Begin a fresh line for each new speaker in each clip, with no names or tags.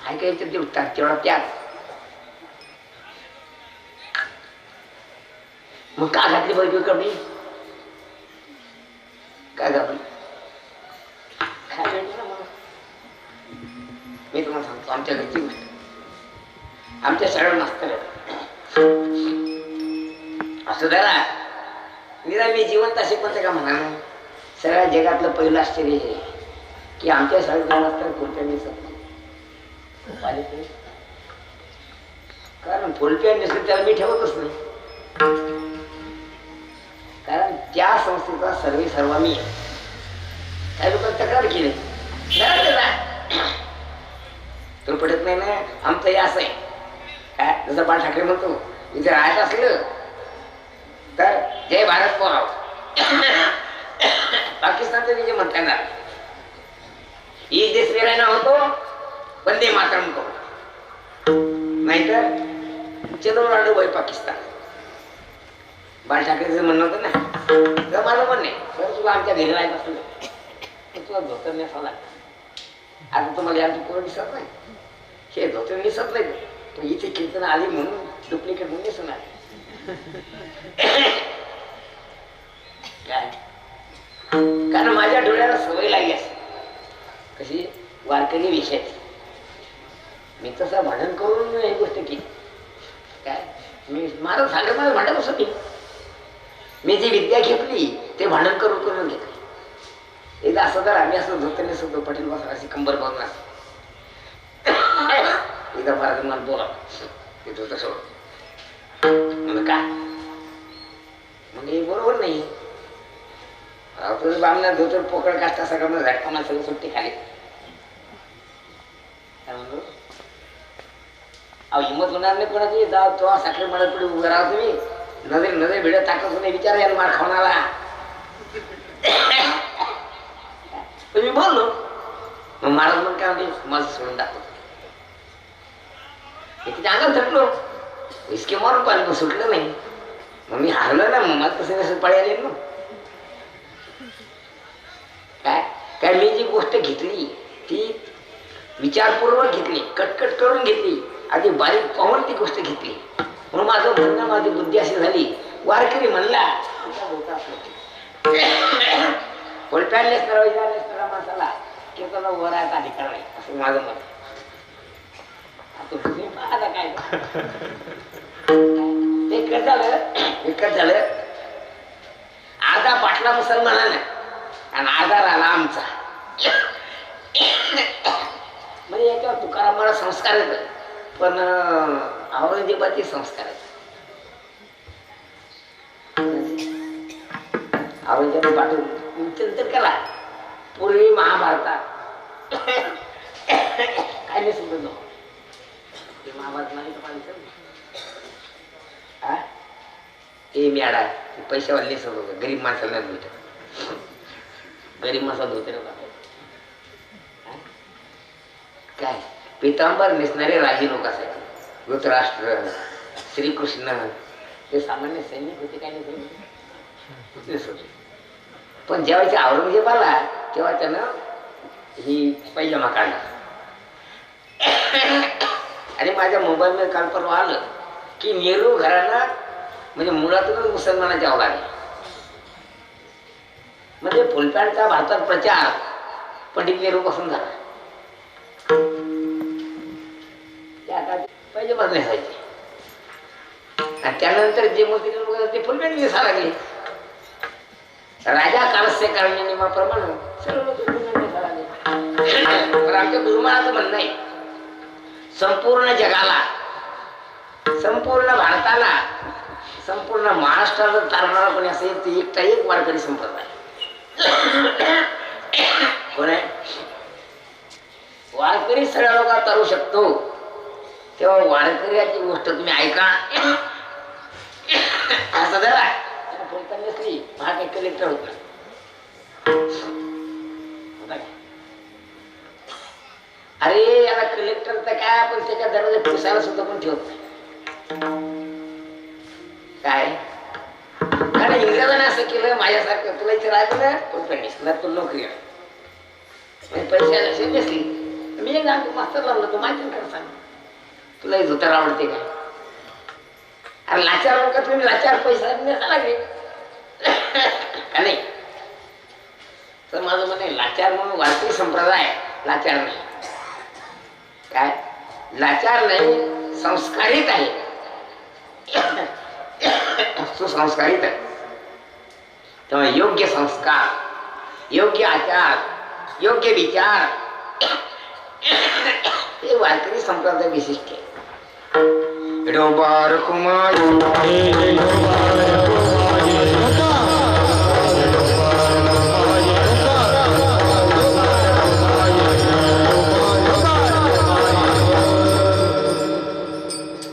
ऐकायचं ते उठतात तेवढा त्याग. मग का घातली बायको कमी? काय घातली? काय भेटलं ना मला? मी तुम्हाला सांगतो आमच्या घरची गोष्ट. आमच्या शाळेत मास्तर असं जरा निरा मी जिवंत असे कोणते का म्हणा, सगळ्या जगातलं पहिलं आश्चर्य हे की आमच्या शाळेत मास्तर फुलप्या नेसत नाही. कारण फुलप्या नेसत त्याला मी ठेवतच नाही. कारण त्या संस्थेचा सर्वे सर्व मी आहे. काही लोक तक्रार केली तुला पटत नाही ना, आमचं हे असं आहे काय. जसं बाळ ठाकरे म्हणतो इथे राहायचं असलं तर जय भारत पोराव, पाकिस्तानचं विजय म्हणता येणार, ईद देश वेळेला होतो वंदे मातरम करू, नाहीतर चलो राडू बाई पाकिस्तान. बाळ ठाकरेचं म्हणणं होतं ना, तर माझं म्हणणे तर तुला आमच्या घरी राहायचं असलं तर तुला धोतर नेसावं लागतं. आता तुम्हाला आमची पोरं दिसत नाही, हे धोतर दिसत नाही, पण इथे कीर्तन आली म्हणून डुप्लिकेट म्हणून दिसून आले. काय कारण माझ्या डोळ्याला सवय लागली असते कशी वारकरी विषयाची. मी तसं भांडण करून ही गोष्ट केली. काय मी माझं सांगत माझं भांडण कसं मी जी विद्या घेतली ते भांडण करून करून घेतली. एकदा असं तर आम्ही असं धोतरने सुद्धा पटेल बस अशी कंबर बांधून असं एकदा महाराज मला बोला ते धोतर सोड म्हणलं का म्हणजे बरोबर नाही. बामना धोतर पोकळ काष्टा सगळं झटका मला सगळं सुट्टी खाली. काय म्हणलो अहो हिंमत होणार नाही कोणाची. जा तो साखरे म्हणत पुढे उभं राहा तुम्ही, नजरे नजरे भिडत टाकत नाही विचार याला मार खावणारा. मी बोललो मग महाराज मग काय म्हणजे माझं सोडून टाकतो. तिथे अंगात थकलो इसके मारून पाहिलं पण सुटलं नाही. मग मी हारलो ना, मग मला तसं कसं पाळी आले ना. काय काय मी जी गोष्ट घेतली ती विचारपूर्वक घेतली, कटकट करून घेतली, आधी बारीक पाहून ती गोष्ट घेतली. म्हणून माझं म्हणणं माझी बुद्धी अशी झाली. वारकरी म्हणला पोलप्यान नेसणारा माणसाला कीर्तन वरायचा अधिकार नाही असं माझं मत. आता काय ते विकत झालं. अर्धा पाटला मुसलमानानं आणि अर्धा राहिला आमचा. म्हणजे याच्यावर तुकारामाला संस्कार येत पण औरंगजेबाचे संस्कार आहेत. औरंगजेब पाठवून चिंतन केला पूर्वी महाभारतात काय नाही समजलं महाभारत नाही का ते मॅडा पैशावाले समजलं गरीब माणसाला भेटत. गरीब माणसाला होते ना काय पितांबर नेसणारे राजी लोक असायचे. धृतराष्ट्र श्रीकृष्ण ते सामान्य सैनिक होते काय नाही होते. पण जेव्हा औरंगजेब आला तेव्हा त्यानं ही पैजामा काढला. आणि माझ्या मोबाईलमध्ये काल परवा आलं की नेहरू घराणा म्हणजे मुळातूनच मुसलमानाच्या अवघात आहे. म्हणजे फुलपॅन्टचा भारतात प्रचार पंडित नेहरू पासून झाला. त्या आता पाहिजे बदले असायचे आणि त्यानंतर जे मोदी लोक ते फुलपॅन्ट दिसायला लागले. राजा कालस्य कारण्य नियमाप्रमाणे सर्व दिसायला लागले. पण आमच्या गुरुमानाचं म्हणणं आहे संपूर्ण जगाला, संपूर्ण भारताला, संपूर्ण महाराष्ट्राला तारणारा कोणी असेल ते एकटा एक वारकरी संप्रदाय. कोण आहे वारकरी सगळ्या लोकांना तारू शकतो. तेव्हा वारकऱ्याची गोष्ट तुम्ही ऐका. असं जरा बोलताना नसली महाराज कलेक्टर होत नाही. अरे याला कलेक्टर तर काय आपण त्याच्या दरवाजा पुसायला सुद्धा पण ठेवत नाही. काय कारण इंग्रजांनी असं केलं माझ्यासारखं तुला इथे राहिलं ना पण तुला नोकरी पैसे नसली मी एक गाणं मास्तर लावलं तो माहिती कर सांग तुला हे धोतर आवडते काय अरे लाचार का तुम्ही लाचार पैसा लागले का नाही तर माझं म्हणे लाचार म्हणून वारकरी संप्रदाय लाचार नाही काय लाचार नाही संस्कारित आहे सुसंस्कारित आहे त्यामुळे योग्य संस्कार योग्य आचार योग्य विचार हे वारकरी संप्रदाय विशिष्ट आहे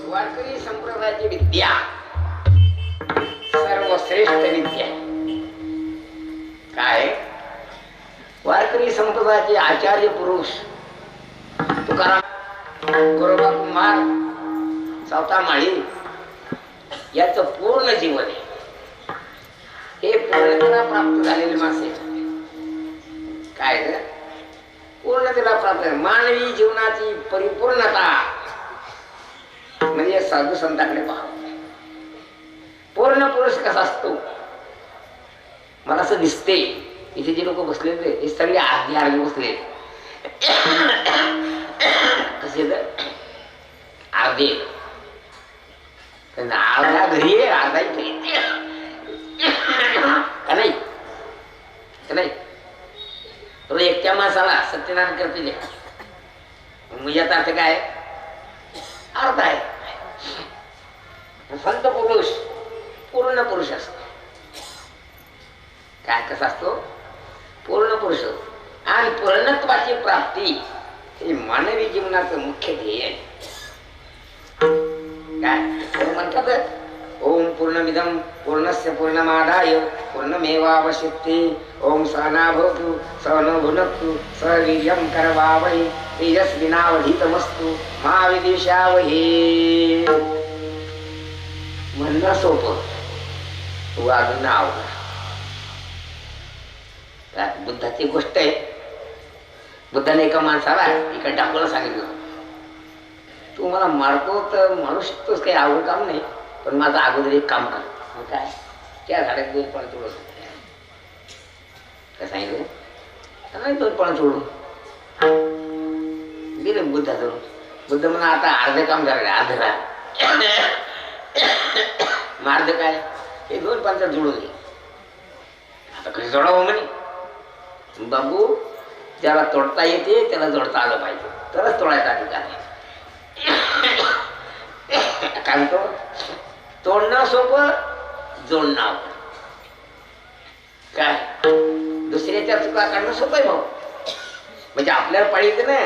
वारकरी संप्रदायाची विद्या सर्वश्रेष्ठ विद्या काय वारकरी संप्रदायाचे आचार्य पुरुष तुकाराम गोरोबा कुमार सावता माळी याचं पूर्ण जीवन आहे हे पूर्णतेला प्राप्त झालेले माणसे काय पूर्णतेला प्राप्त मानवी जीवनाची परिपूर्णता म्हणजे साधू संतांकडे पाहावं पूर्ण पुरुष कसा असतो मला असं दिसते इथे जे लोक बसलेले हे सगळे अर्धे अर्धे बसले कसे तर अर्धे अर्धा घरी आहे अर्धा इथे का नाही का नाही तर एकट्या माणसाला सत्यनारायण करते दे म्हणजे याचा अर्थ काय अर्थ आहे संत पुरुष पूर्ण पुरुष असतो काय कसा असतो पूर्ण पुरुष आणि पूर्णत्वाची प्राप्ती हे मानवी जीवनाचं मुख्य ध्येय आहे काय म्हणतात ओम पूर्णमिदं पूर्णस्य पूर्णमादाय पूर्णमेवावशिष्यते ओम सहना भवतु सहनो भुनक्तु सवीर्यं करवावहै तेजस्विनावधीतमस्तु मा विद्विषावहै म्हणणं सोपं वागणं अवघड बुद्धाची गोष्ट आहे बुद्धाने एका माणसाला एका डाकूला सांगितलं तू मला मारतो तर मारू शकतोस काही आवड काम नाही पण माझं अगोदर एक काम कर काय त्या झाडात 2 पानं तोडून काय सांगितलं नाही 2 पानं तोडून दिले बुद्धाजवळ बुद्ध म्हणा आता अर्धे काम करायला अर्धे मार्ग काय हे 2 पानं जोडून घे आता कशी जोडावं म्हणे बाबू ज्याला तोडता येते त्याला जोडता आलं पाहिजे तरच तोडायचा अधिकार आहे काय म्हणतो तोडणं सोपं जोडणं अवघड काय दुसऱ्याच्या चुका काढणं सोपं आहे भाऊ म्हणजे आपल्याला पाळीचं ना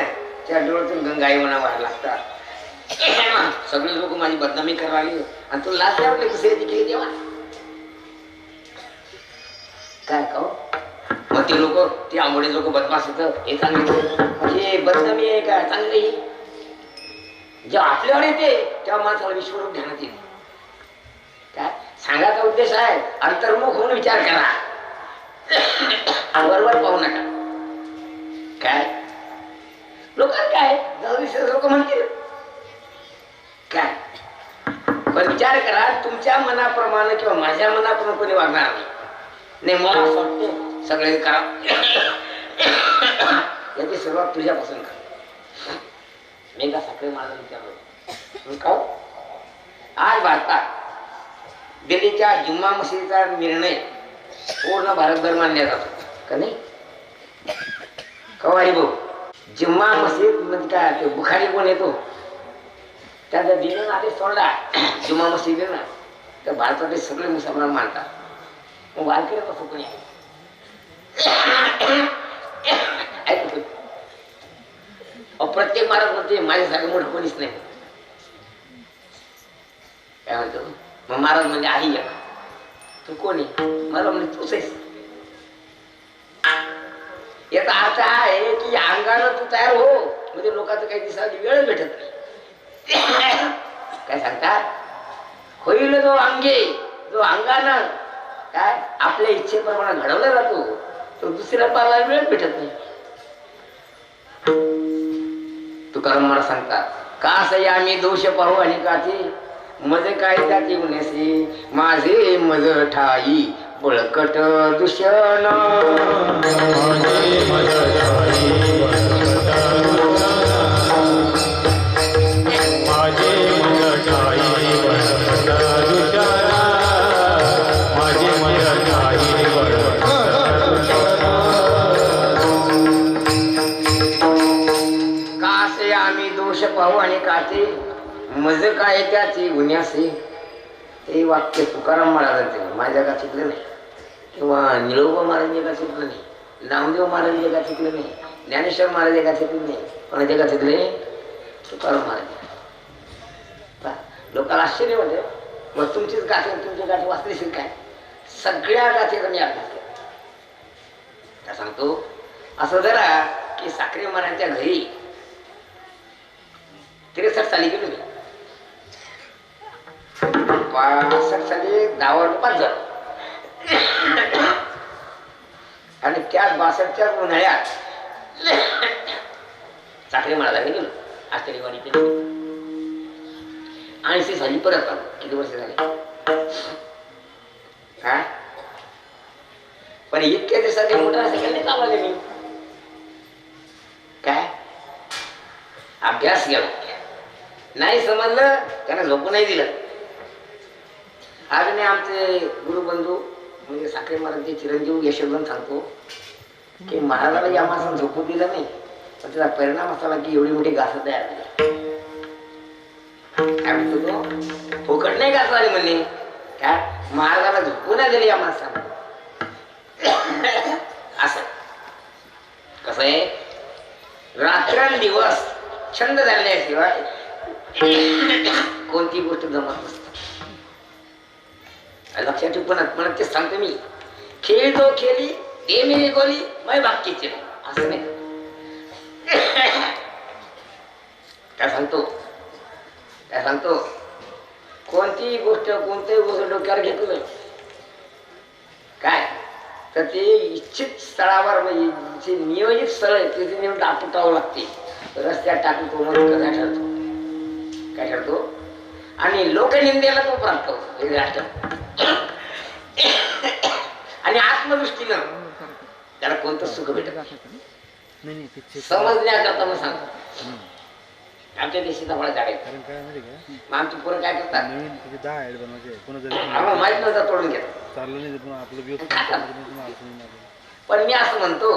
त्या डोळ्यातून गंगाई म्हणा व्हायला लागतात सगळे लोक माझी बदनामी करायला लागली आणि तू लास्ट वाटलं दुसऱ्याची केली तेव्हा काय का मग ते लोक ते आंबोडे लोक बदमाश होतं हे चांगले हे बदनामी आहे का चांगली जेव्हा आपल्यावर येते तेव्हा माणसाला विश्वरूप ध्यानात येते काय सांगायचा उद्देश आहे अंतर्मुख होऊन विचार करा वरवर पाहू नका काय लोकांना काय जाऊ लोक म्हणतील काय पण विचार करा तुमच्या मनाप्रमाणे किंवा माझ्या मनाप्रमाणे कोणी वागणार नाही मला असं वाटतं सगळे करा याची सुरुवात तुझ्यापासून कर मी का साखरे मला विचारलं आज भारतात दिल्लीच्या जुम्मा मशिदीचा निर्णय पूर्ण भारतभर मानला जातो का नाही कवाडी भाऊ जुम्मा मशीद म्हणजे काय ते बुखारी कोण येतो त्याचा दिलेला आदेश सोडला जुम्मा मशीद ना तर भारतातील सगळे मुसलमान मानतात मग वारकऱ्याचा फुकणी आहे प्रत्येक महाराज म्हणते माझ्यासारखं मोठं कोणीच नाही काय म्हणतो मग महाराज म्हणजे आई तू कोणी मला म्हणजे तूच आहेस याचा अर्थ आहे की अंगानं तू तयार हो म्हणजे लोकांचं काही दिवसाची वेळ भेटत नाही काय सांगतात होईल जो अंगे जो अंगानं काय आपल्या इच्छेप्रमाणे घडवला जातो तो दुसऱ्या पाला वेळ भेटत नाही तुकाराम मला सांगतात का असं आम्ही दोष पाहू आणि काची मज काय त्याची उन्यासी माझे मज ठाई बळकट दूषण पाहू आणि काचे मज काय त्याची गुन्ह्यासी ते वाक्य तुकाराम महाराजांचे माझ्या का शिकलं नाही किंवा निळोबा महाराज का शिकलं नाही नामदेव महाराज का शिकलं नाही ज्ञानेश्वर महाराज का शिकलं नाही कोणाचे का शिकले तुकाराम महाराज लोकांना आश्चर्य वाटते मग तुमचीच गाठी तुमच्या गाठी वाचलीशील काय सगळ्या गाठीचा मी अभ्यास केला त्या सांगतो असं जरा की साखरे महाराजांच्या घरी 63 साली गेलो मी 65 साली 10 वर्ष 5 जण आणि त्याच 62च्या उन्हाळ्यात साखरे महाराजांनी गेलो आश्चर्यवाडी केली 80 साली परत आलो किती वर्ष झाले हा पण इतक्या दिवसात मोठा सेकंड चालवले मी काय अभ्यास केला नाही समजलं त्यांना झोपू नाही दिलं आज मी आमचे गुरुबंधू म्हणजे साखरे महाराजचे चिरंजीव यशोधन सांगतो की महाराजाला या माणसानं झोपू दिलं नाही पण त्याचा परिणाम असा झाला की एवढी मोठी घास तयार झाली काय म्हणतो तो फुकट नाही घास झाली म्हणणे काय महाराजाला झोपू नाही दिले या माणसानं असं कसं आहे रात्रंदिवस छंद झाल्याशिवाय कोणती गोष्ट जमत नसते लक्षात ठेव पण ते सांगतो मी खेळ तो खेळी ते मी गोली मै बाकीचे असं नाही काय सांगतो कोणतीही गोष्ट कोणतीही गोष्ट डोक्यावर घेतलं काय तर ते इच्छित स्थळावर म्हणजे नियोजित स्थळ आहे तिथे नेऊन टाकटावं लागते रस्त्यात टाकून तो मग कसा ठरतो काय ठरतो आणि लोकनिंदेला तो प्राप्त होतो वेगळा आणि आत्मदृष्टीनं त्याला कोणतं सुख भेटत समजण्याकरता मग सांगतो आमच्या देशाचा फळ झाड मग आमची पोरं काय करतात माहित नव्हतं तोडून घेतात पण मी असं म्हणतो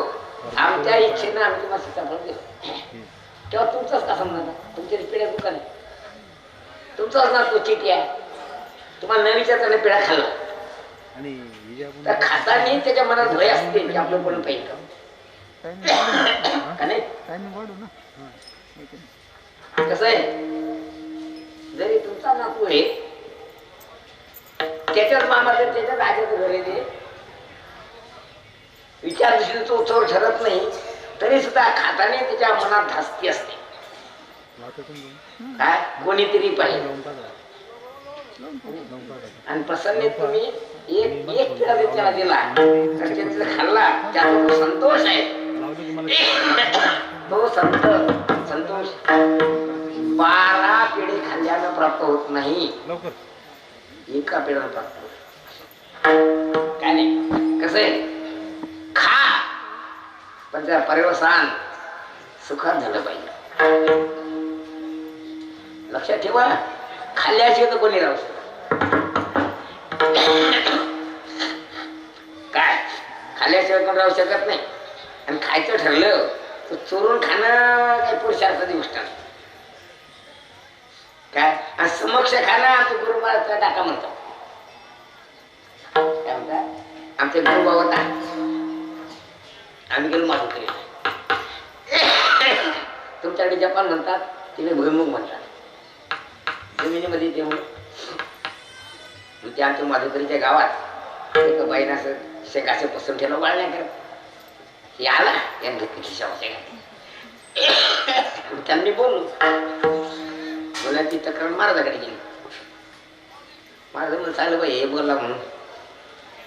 आमच्या इच्छेनं आम्ही तुम्हाला सीताफळ दिलं तेव्हा तुमचाच का समजा तुमच्या पिढ्या दुकान आहे तुमचा असणार तो चिठी आहे तुम्हाला न विचारताना पिढा खाल्ला तर खातानी त्याच्या मनात भय असते की आपलं कोण पाहिजे कसं आहे जरी तुमचा नातू आहे त्याच्याच मामाचं त्याच्याच आज्याचं घर आहे ते विचार दिसली तो चोर ठरत नाही तरी सुद्धा खाताने त्याच्या मनात धास्ती असते काय कोणीतरी पाहिजे आणि प्रसन्नेत तुम्ही एक पिढा त्याला दिला तर त्याचा खाल्ला त्याचा तो संतोष आहे तो संतोष 12 पिढी खाल्ल्यानं प्राप्त होत नाही एका पिढ्यानं प्राप्त होत काय नाही कसं आहे खा पण त्या पर्यवसान सुखात झालं पाहिजे लक्षात ठेवा खाल्ल्याशिवाय तर कोणी राहू शकत काय खाल्ल्याशिवाय कोण राहू शकत नाही आणि खायचं ठरलं तर चोरून खाणं काही पुरुषार्थाची गोष्ट नाही काय आणि समक्ष खाणं आमचे गुरु महाराज टाका म्हणतात काय म्हणतात आमचे गुरु बाबा आम्ही गेलो माधुकरी तुमच्याकडे जपान म्हणतात तिथे भुईमुग म्हणतात जमिनीमध्ये ते म्हणून ते आमच्या माधुकरीच्या गावात एक बाईनं असं शेकाचे पसरून ठेवलं वाळण्या करत हे आला याने घेतली खिशावर त्यांनी बोललो बोला ती तक्रार महाराजाकडे गेली महाराज म्हणून चाललं बाई हे बोलला म्हणून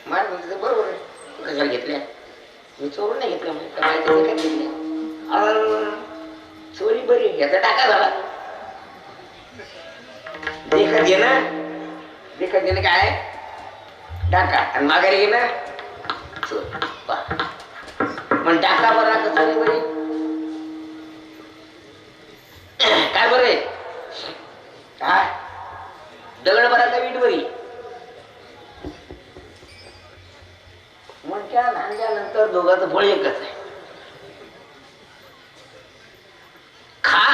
महाराज म्हणते बरोबर आहे तू कशाला घेतल्या मी चोरून नाही घेतलं म्हणजे काय घेतल्या चोरी बरी याचा टाका झाला. देखत घेणं काय टाका आणि माघारी घेणं चोरी. पण टाका बरा का चोरी बरी काय बरं काय दगड बरा का वीट बरी. म्हणत्या धांड्यानंतर दोघांचं फळ एकच आहे. खा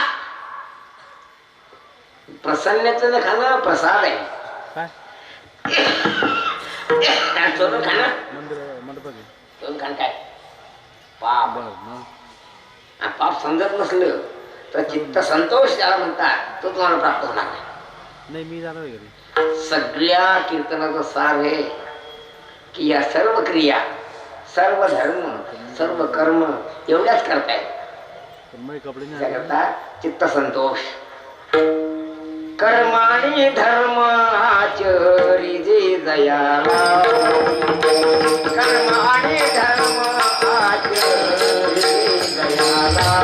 प्रसन्नाचं खाणं प्रसाद आहे. चोरून खाणं चोरून खाणं काय पाप. पाप समजत नसलं तर चित्त संतोष ज्याला म्हणतात तो तुम्हाला प्राप्त होणार नाही. मी जाणार. सगळ्या कीर्तनाचं सार आहे की या सर्व क्रिया सर्व धर्म सर्व कर्म एवढ्याच करतायत करता चित्त संतोष. कर्माणि धर्म आचरिजे दयाला कर्माणि धर्म आचरिजे दयाला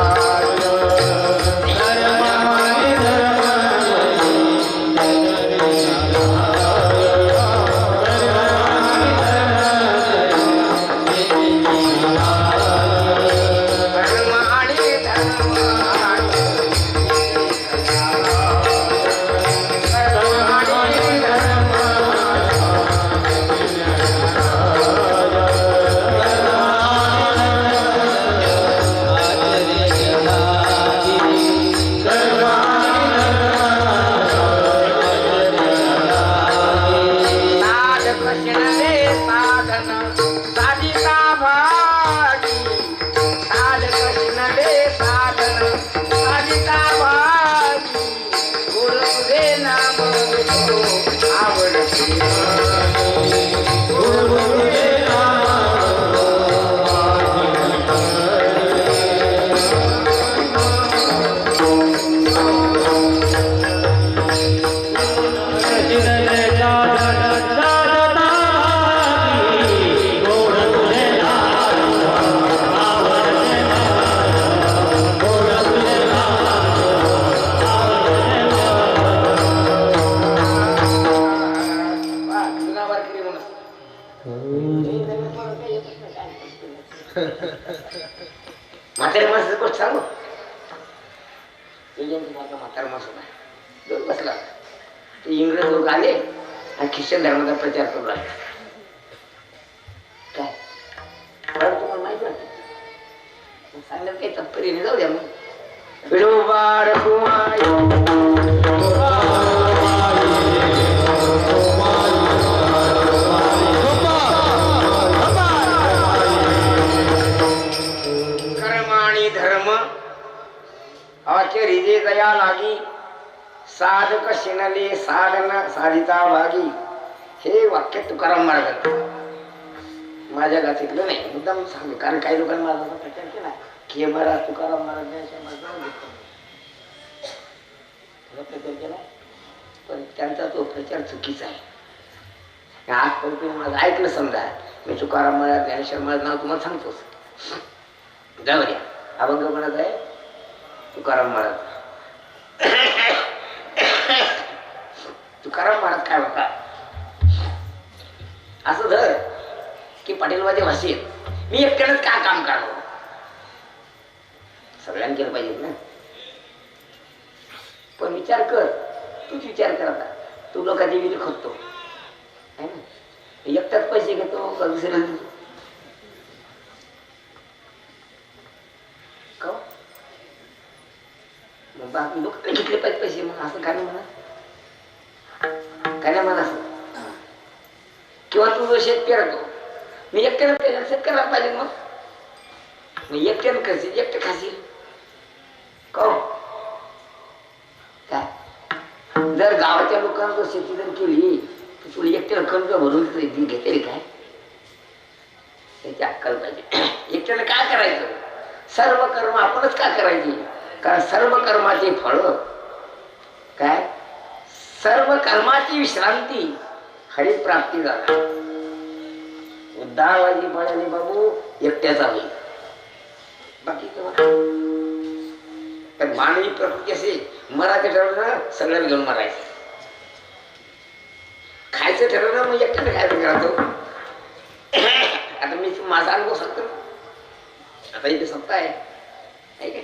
म्हातारे माणसाचं गोष्ट सांगू. म्हातारा माणूस दोन बसला ते इंग्रज लोक आले आणि ख्रिश्चन धर्माचा प्रचार करू लागले. काय तुम्हाला माहिती वाटत सांगण्यात काही तत्परी नाही. जाऊ द्या मग आचरिजे दया लागी साधक शिनले साधना साधिता भागी. हे वाक्य तुकाराम महाराज माझ्या गाथीतलं नाही मुद्दाम सांगू कारण काही लोकांनी माझा प्रचार केला की महाराज तुकाराम महाराज प्रचार केला पण त्यांचा तो प्रचार चुकीचा आहे. आजपर्यंत माझं ऐकलं समजा मी तुकाराम महाराज ज्ञानेश्वर महाराज नाव तुम्हाला सांगतोच. जाऊ द्या अभंग म्हणत आहे तुकाराम महाराज. तुकाराम महाराज काय म्हणतात असं धर की पाटीलवादी भाषेत मी एकट्यानंच का काम करावं. सगळ्यांनी केलं पाहिजे ना. पण विचार कर तूच विचार कर आता तू लोकांची विधी खोदतो आहे ना. एकटाच पैसे घेतो का दुसऱ्याला देतो का मग बाकी लोक घेतले पाहिजे पैसे मग असं काय नाही म्हणा काय नाही म्हणा असं. किंवा तू जो शेत पेरतो मी एकट्यानं शेत करायला पाहिजे मग एकट्यानं करशील एकटे खाशील का काय. जर गावाच्या लोकांना जर शेती जर केली तर तुला एकट्यानं कर्ज भरून घेतली काय त्याची अक्कल पाहिजे. एकट्यानं काय करायचं सर्व कर्म आपणच का करायची कारण सर्व कर्माचे फळ काय सर्व कर्माची विश्रांती हरिप्राप्ती झाला. उद्धारवादी म्हणाले बाबू एकट्याचा होईल बाकी तर मानवी प्रकृती असे मरायचं ठरवलं सगळ्याला घेऊन मारायचं, खायचं ठरवलं मग एकट्याने खायचं करायचो. आता मी माझा अनुभव सांगतो. आता इथे सत्ता आहे काय,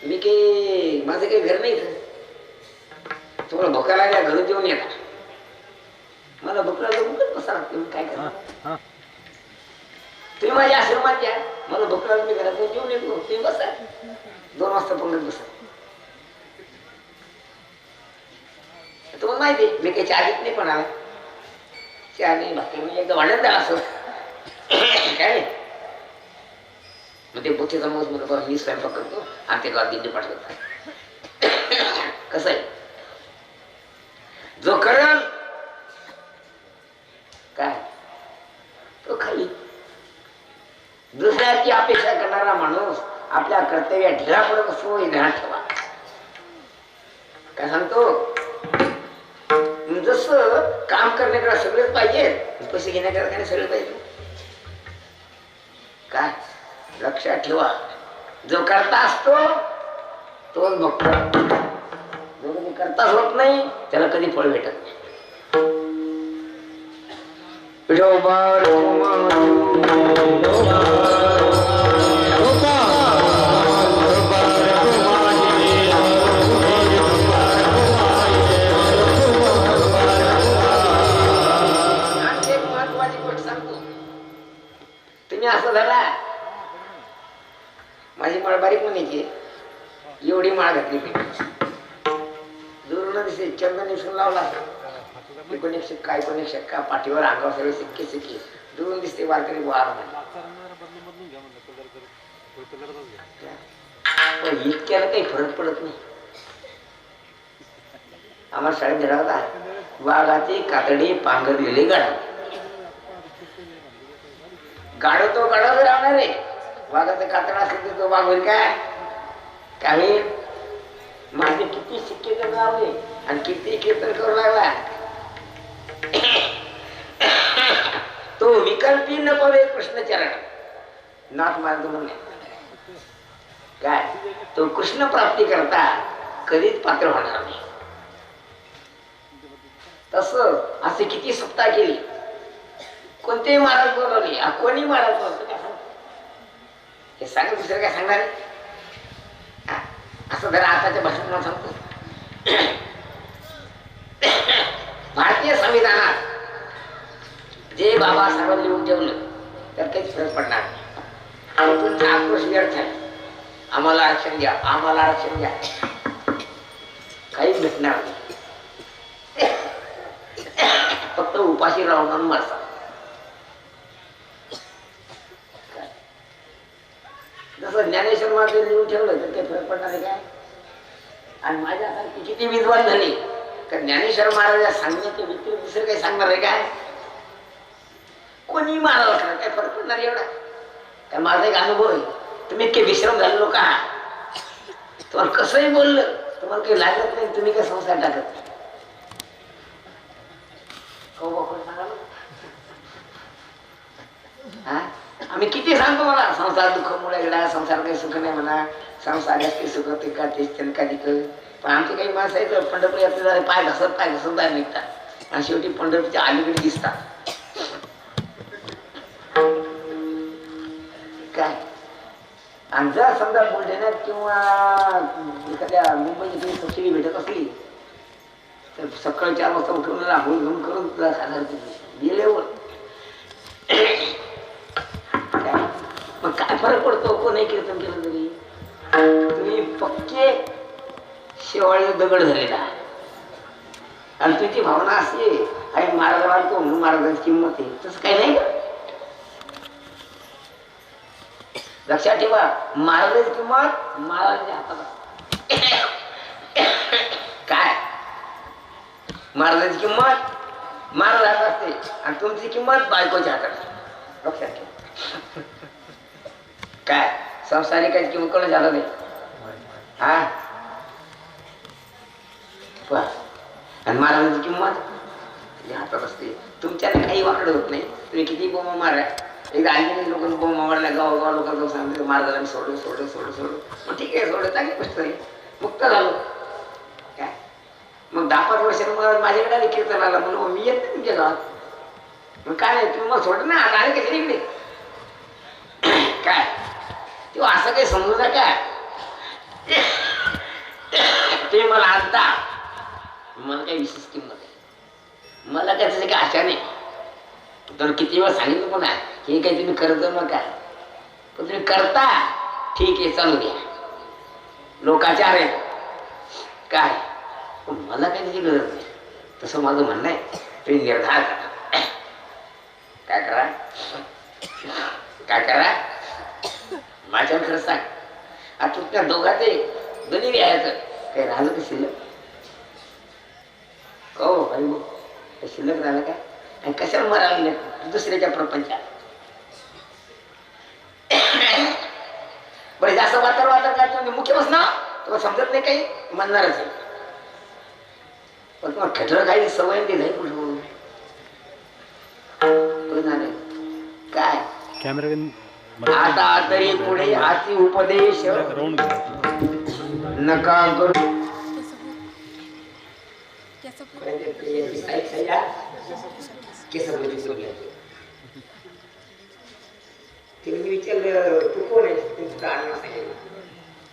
मी काही माझं काही घर नाही इथं. तुम्हाला भुका लागल्या घरून जेवण येतात, मला भूक लागलं भूकच बसा लागते. मी काय करणार, तुम्ही माझ्या आश्रमात या, मला भूक लागली मी घरात जेवण येतो, तुम्ही बसा 2 वाजता पंगत बसा. तुम्हाला माहिती आहे मी काही चहा घेत नाही, पण आला चहा नाही भाकरी म्हणजे एकदा वाढत द्या असं काय नाही. मग ते बोथेचा मग बरोबर मी स्वयंपाक करतो आणि ते गाव दिंडी पाठवतात. कसं आहे, जो करल काय तो खाली. दुसऱ्याची अपेक्षा करणारा माणूस आपल्या कर्तव्या ढिला पडत असतो हे ध्यान ठेवा. काय सांगतो, जसं काम करण्याकडे सगळेच पाहिजेत, पैसे घेण्याकडे सगळे पाहिजे. काय लक्षात ठेवा, जो करता असतो तोच बघतो, जो कधी करताच होत नाही त्याला कधी फळ भेटत नाही. महत्वाची गोष्ट सांगतो, तुम्ही असं धरा, माझी माळ बारीक म्हणायची, एवढी माळ घातली मी, दुरून दिसे चंदन निसून लावला, पण एक शिक्का पण एक शिक्का पाठीवर अंगावर सगळे सिक्के सिक्के दुरून दिसते. वारकरी वार पण इतक्याला काही फरक पडत नाही. आम्हाला शाळेत दिला होता, वाघाचे कातडे पांघरलेले गाढव. गाढव तो गाढव राहणार आहे, वाघाचा कातडा असेल तर तो वाघ होईल काय, काही माझे किती शिक्के लावले आणि किती कीर्तन करू लागला. तो विकल्पी न पवे कृष्णचरण नाथ मार्ग म्हणणे काय, तो कृष्ण प्राप्ती करता कधीच पात्र होणार नाही. तस असे किती सप्ताह केली, कोणतेही महाराज बोलवले, कोणी महाराज बोलतो काय सांग, हे सांग दुसरं काय सांगणार. असं जरा आताच्या भाषेत मला सांगतो, भारतीय संविधानात जे बाबा सर्व लिहून ठेवलं तर काहीच फरक पडणार नाही. तुमचा आक्रोश व्यर्थ आहे, आम्हाला आरक्षण द्या, आम्हाला आरक्षण द्या, काहीच भेटणार नाही. फक्त उपाशी राहून मरसा. जसं ज्ञानेश्वर महाराज लिहून ठेवलं तर काही फरक पडणार आहे काय. आणि माझ्यासारखी किती विद्वान झाली तर ज्ञानेश्वर महाराज सांगण्याच्या व्यतिरिक्त दुसरं काही सांगणार आहे काय, कोणी मारावं असणार काय फरक पडणार एवढा काय. माझा एक अनुभव आहे, तुम्ही इतके विश्राम झालेलो का, तुम्हाला कसंही बोललं तुम्हाला काही लागत नाही, तुम्ही काय संसार टाकत नाही. आम्ही किती सांगतो मला संसार दुःखमुळे गेला, संसार काही सुख नाही म्हणा, संसारात काही सुख ते का तेच त्यांना का दिक. पण आमचे काही माणसं आहेत पंढरपूर यात्रेला पाय घसत बाहेर निघतात आणि शेवटी पंढरपूरच्या अलीकडे दिसतात काय. आणि जर समजा बुलढाण्यात किंवा एखाद्या मुंबईची काही सबसिडी भेटत असली तर सकाळी 4 वाजता उठवून रांगोळी घेऊन करून तुला साधार गेल्यावर मग काय फरक पडतो कोणी कीर्तन केलं तरी. तुम्ही पक्के शेवाळे दगड झालेला आणि तुझी भावना अशी आणि महाराज वाढतो म्हणून महाराजांची किंमत आहे, तसं काही नाही का. लक्षात ठेवा, महाराजांची किंमत महाराजांच्या हातात काय. महाराजांची किंमत महाराज हातात असते आणि तुमची किंमत बायकोच्या हातात असते. लक्षात ठेवा काय. संसारिकाची किंमत कोणाच्या हातात आहे हा. आणि महाराजांची किंमत हातात असते. तुमच्याने काही वाकडं होत नाही, तुम्ही किती बोमा मारा. एकदा आणखी लोक बोमा मारल्या गावोगाव लोकांना सांगितलं महाराजांनी सोडलं. मग ठीक आहे सोडलं, चांगली गोष्ट नाही. मुक्त झालो. काय मग 10-5 वर्षांनी मला माझ्याकडे आले कीर्तनाला, म्हणून मी येत नाही तुमच्या गावात. मग काय नाही, तुम्ही मग सोड ना, आता आले कसे इकडे काय तेव्हा असं काही समजू नका. ते मला आणता, मला काही विशेष किंमत आहे, मला काय त्याची काही आशा नाही. तर किती वेळा सांगितलं पण आहे हे काही तुम्ही करत जाऊ नका, पण तुम्ही करता ठीक आहे, चालू द्या, लोकाचार आहे काय, पण मला काही त्याची गरज नाही. तसं माझं म्हणणं आहे. तुम्ही निर्धार करा, काय करा काय करा माझ्यावर खरं सांग. आता त्या दोघात दोन्ही यायचं काही राहिलं का शिल्लक? हो भाई शिल्लक राहिलं काय? आणि कशाला मरायला दुसऱ्याच्या प्रपंचात? बरं जास्त वातर काय तुम्ही मुख्य बस ना, तुम्हाला समजत नाही काही म्हणणारच आहे, पण तुम्हाला खटर काही सवय ते नाही कुठं काय. आता तरी पुढे अति उपदेश नका करू. तिने विचारलं तू कोण आहे?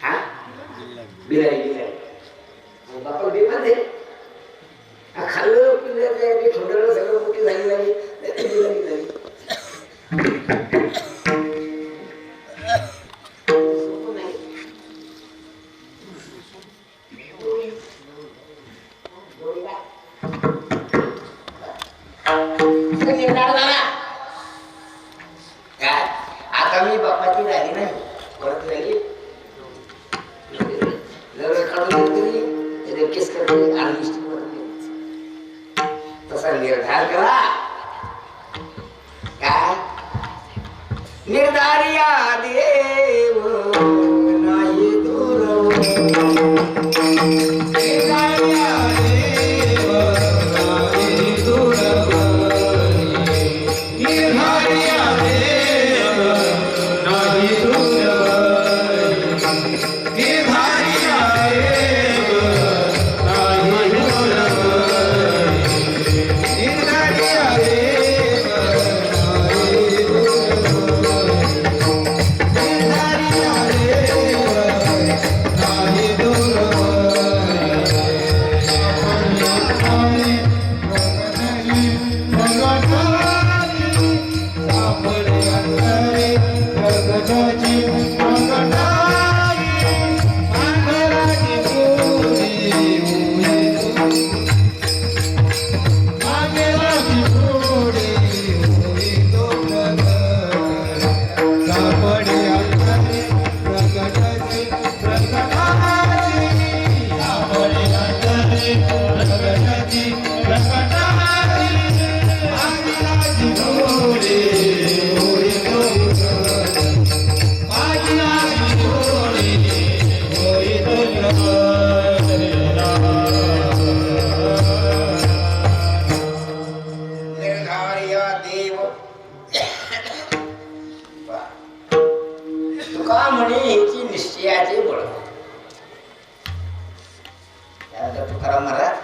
हा बिलारी बापा बेमान आहे, खाल्लं पिल्लं थोडं सगळं मोठी झाली आता मी बापाची राहिली नाही, परत राहिली तसा निर्धार करा. काय निर्धारिया देव नाही दूर, निर्धारिया देव नाही दूर, निर्धारिया देव नाही दूर, निर्धारिया देव नाही दूर, निर्धारिया देव नाही तुका म्हणे याची निश्चयाचे बळ. तुकाराम महाराज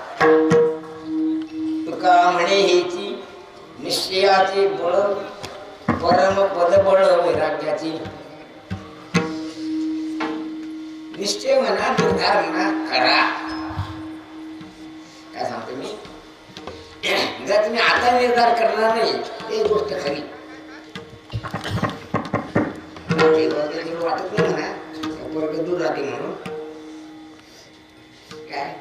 तुका म्हणे ह्याची निश्चयाचे बळ, परम पदबळ वैराग्याची. निश्चय म्हणा, निर्धार म्हणा, करा. काय सांगतो मी, जर तुम्ही आता निर्धार करणार नाही ते गोष्ट खरी वाटत नाही म्हणा, वर्ग दूर राहते म्हणून काय.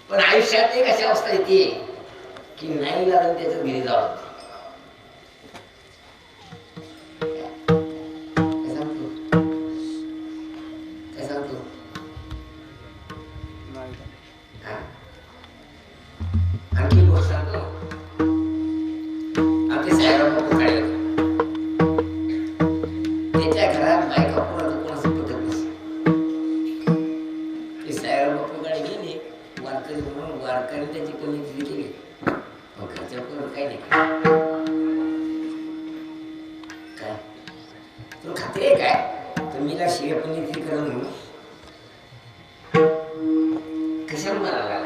पण आयुष्यात एक अशी अवस्था येते की नाही लागून त्याच्यात घरी जावं. काय सांगतो आणखी गोष्ट सांगतो. आमचे साहेब बापू काय त्याच्या घरात बायका कोणाचं कोणाचं पटत नसे. ते साहेब बापूकडे गेले वारकरी म्हणून, वारकरी त्याची कमी दिली केली, मग घरच्या करून काही नाही. काय तुला खात्री आहे काय तर मीला शिव्या पण करा म्हणून कशाला म्हणाला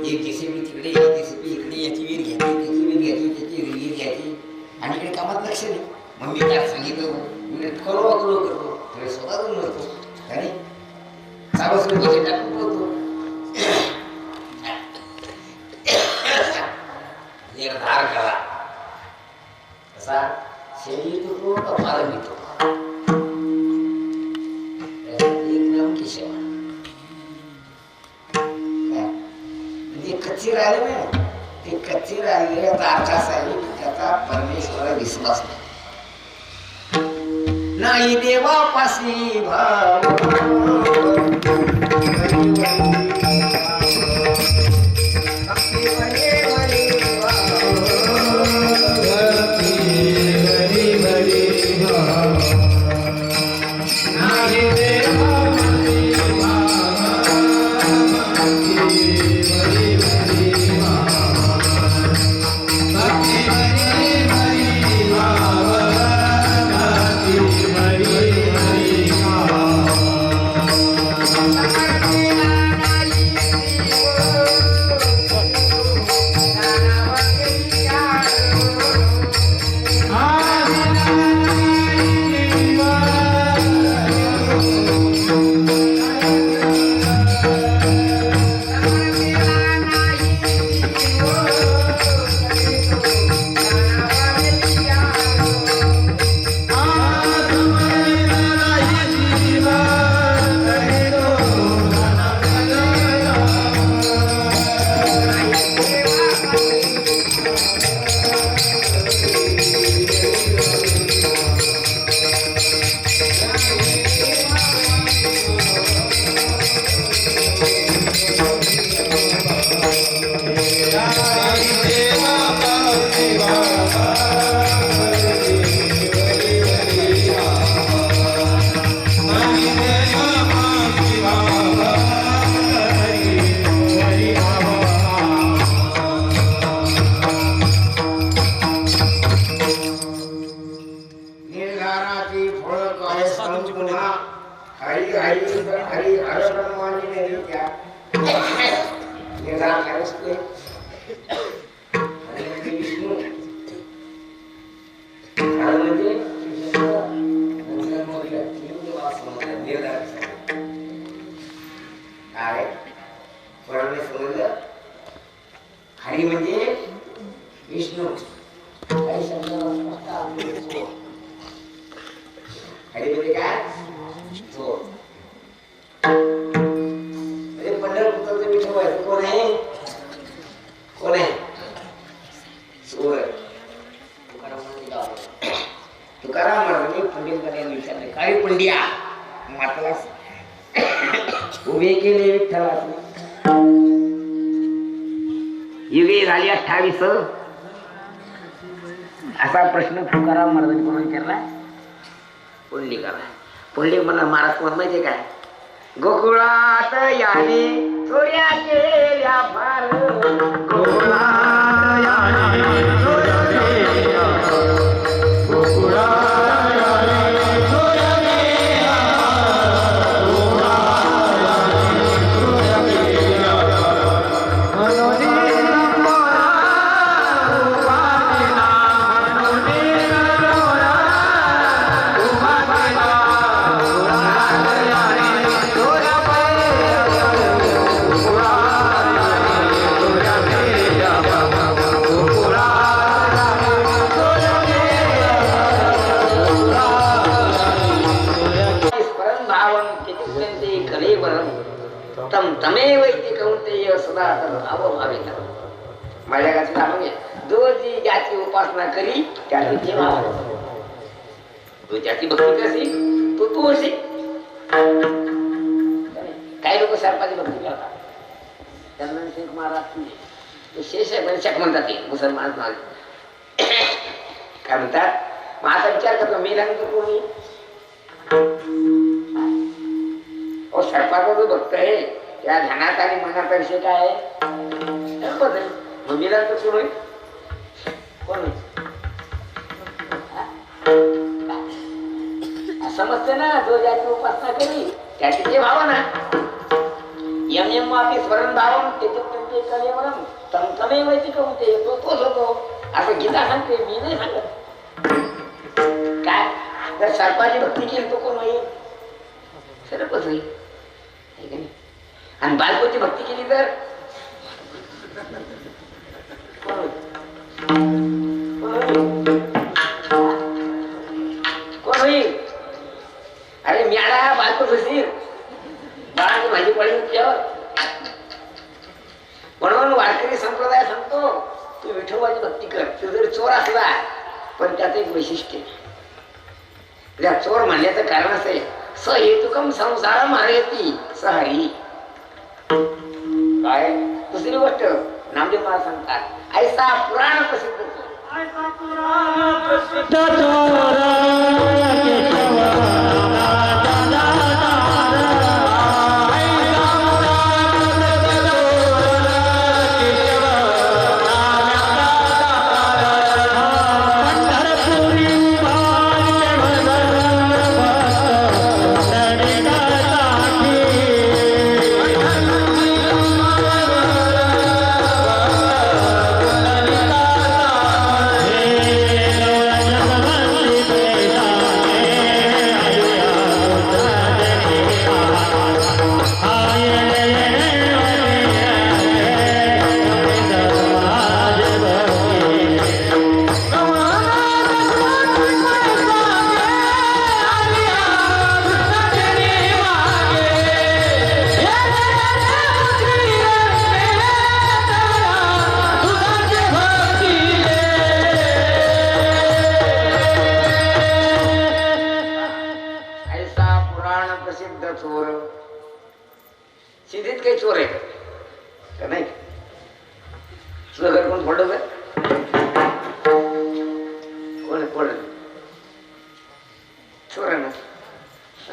एक जेसीबी तिकडे एक जेसीबी इकडे, याची वीर घ्यायची त्याची वीर घ्यायची त्याची वीर घ्यायची आणि इकडे कामात लक्ष नाही. मग मी त्याला सांगितलं मी करू करतो तरी स्वतः करून नव्हतो आणि चालूच पैसे टाकून होतो. एक धार करा असा शेळी येतो का मालक येतो एक नमकी सेवा म्हणजे कच्ची राहिली नाही ते कच्ची राहिलेल्या दारचा आहे त्याचा परमेश्वरा विश्वास नाही देवापाशी भाव हरी म्हणजे विष्णू हरी म्हणजे काय चोर म्हणजे पंढरपूरचं विठोबा आहे कोण आहे कोण आहे चोर तुकाराम महाराजांनी पंडितकडे विचारले काय पंडिया मातला उभे केले विठ्ठलाचे युगे झाली 28 असा प्रश्न तुकाराम महाराजांनी कोण विचारला पुंडलिकाला. पुंडलिक म्हणा महाराज कोण माहितीये काय गोकुळात याने चोऱ्या केल्या फार गोकुळात याने चोऱ्या केल्या गोकुळात याने चोऱ्या केल्या तमेव इति कौंतेय सदा तद्भावे माझ्या गाची नाव घे जो जी ज्याची उपासना करी त्याची ती नाव तू ज्याची भक्ती कशी तू अशी काही लोक सर्पाची भक्ती करतात त्यांना शेख महाराज शेष आहे म्हणजे शेख म्हणतात ते मुसलमान काय म्हणतात मग आता विचार करतो मी लागतो कोणी सर्पाचा जो भक्त आहे त्या ध्यानात आणि मनाचा विषय काय आहे मम्मीला तर कोण होईल कोण समजते ना जो ज्याची उपासना केली त्याची जी भावना यम यम वापी स्मरण भावम ते कलेवरम तमतमे वैती कवते तोच होतो असं गीता सांगते, मी नाही सांगत. काय जर सर्पाची भक्ती केली तो कोण होईल? सर्पच होईल. आणि बायकोची भक्ती केली तर कोण होईल? अरे म्याडा बायकोच होशील, बाळाची भाजी पडली तुझ्यावर. म्हणून वारकरी संप्रदाय सांगतो तू विठोबाची भक्ती कर. तू जरी चोर असला पण त्यात एक वैशिष्ट्य, त्या चोर म्हणण्याचं कारण असं आहे, स हेतुकम संसार मारयती सहरी. काय दुसरी गोष्ट नामदेव महाराज सांगतात, ऐसा पुराण प्रसिद्ध चोर. ऐसा पुराण प्रसिद्ध चोर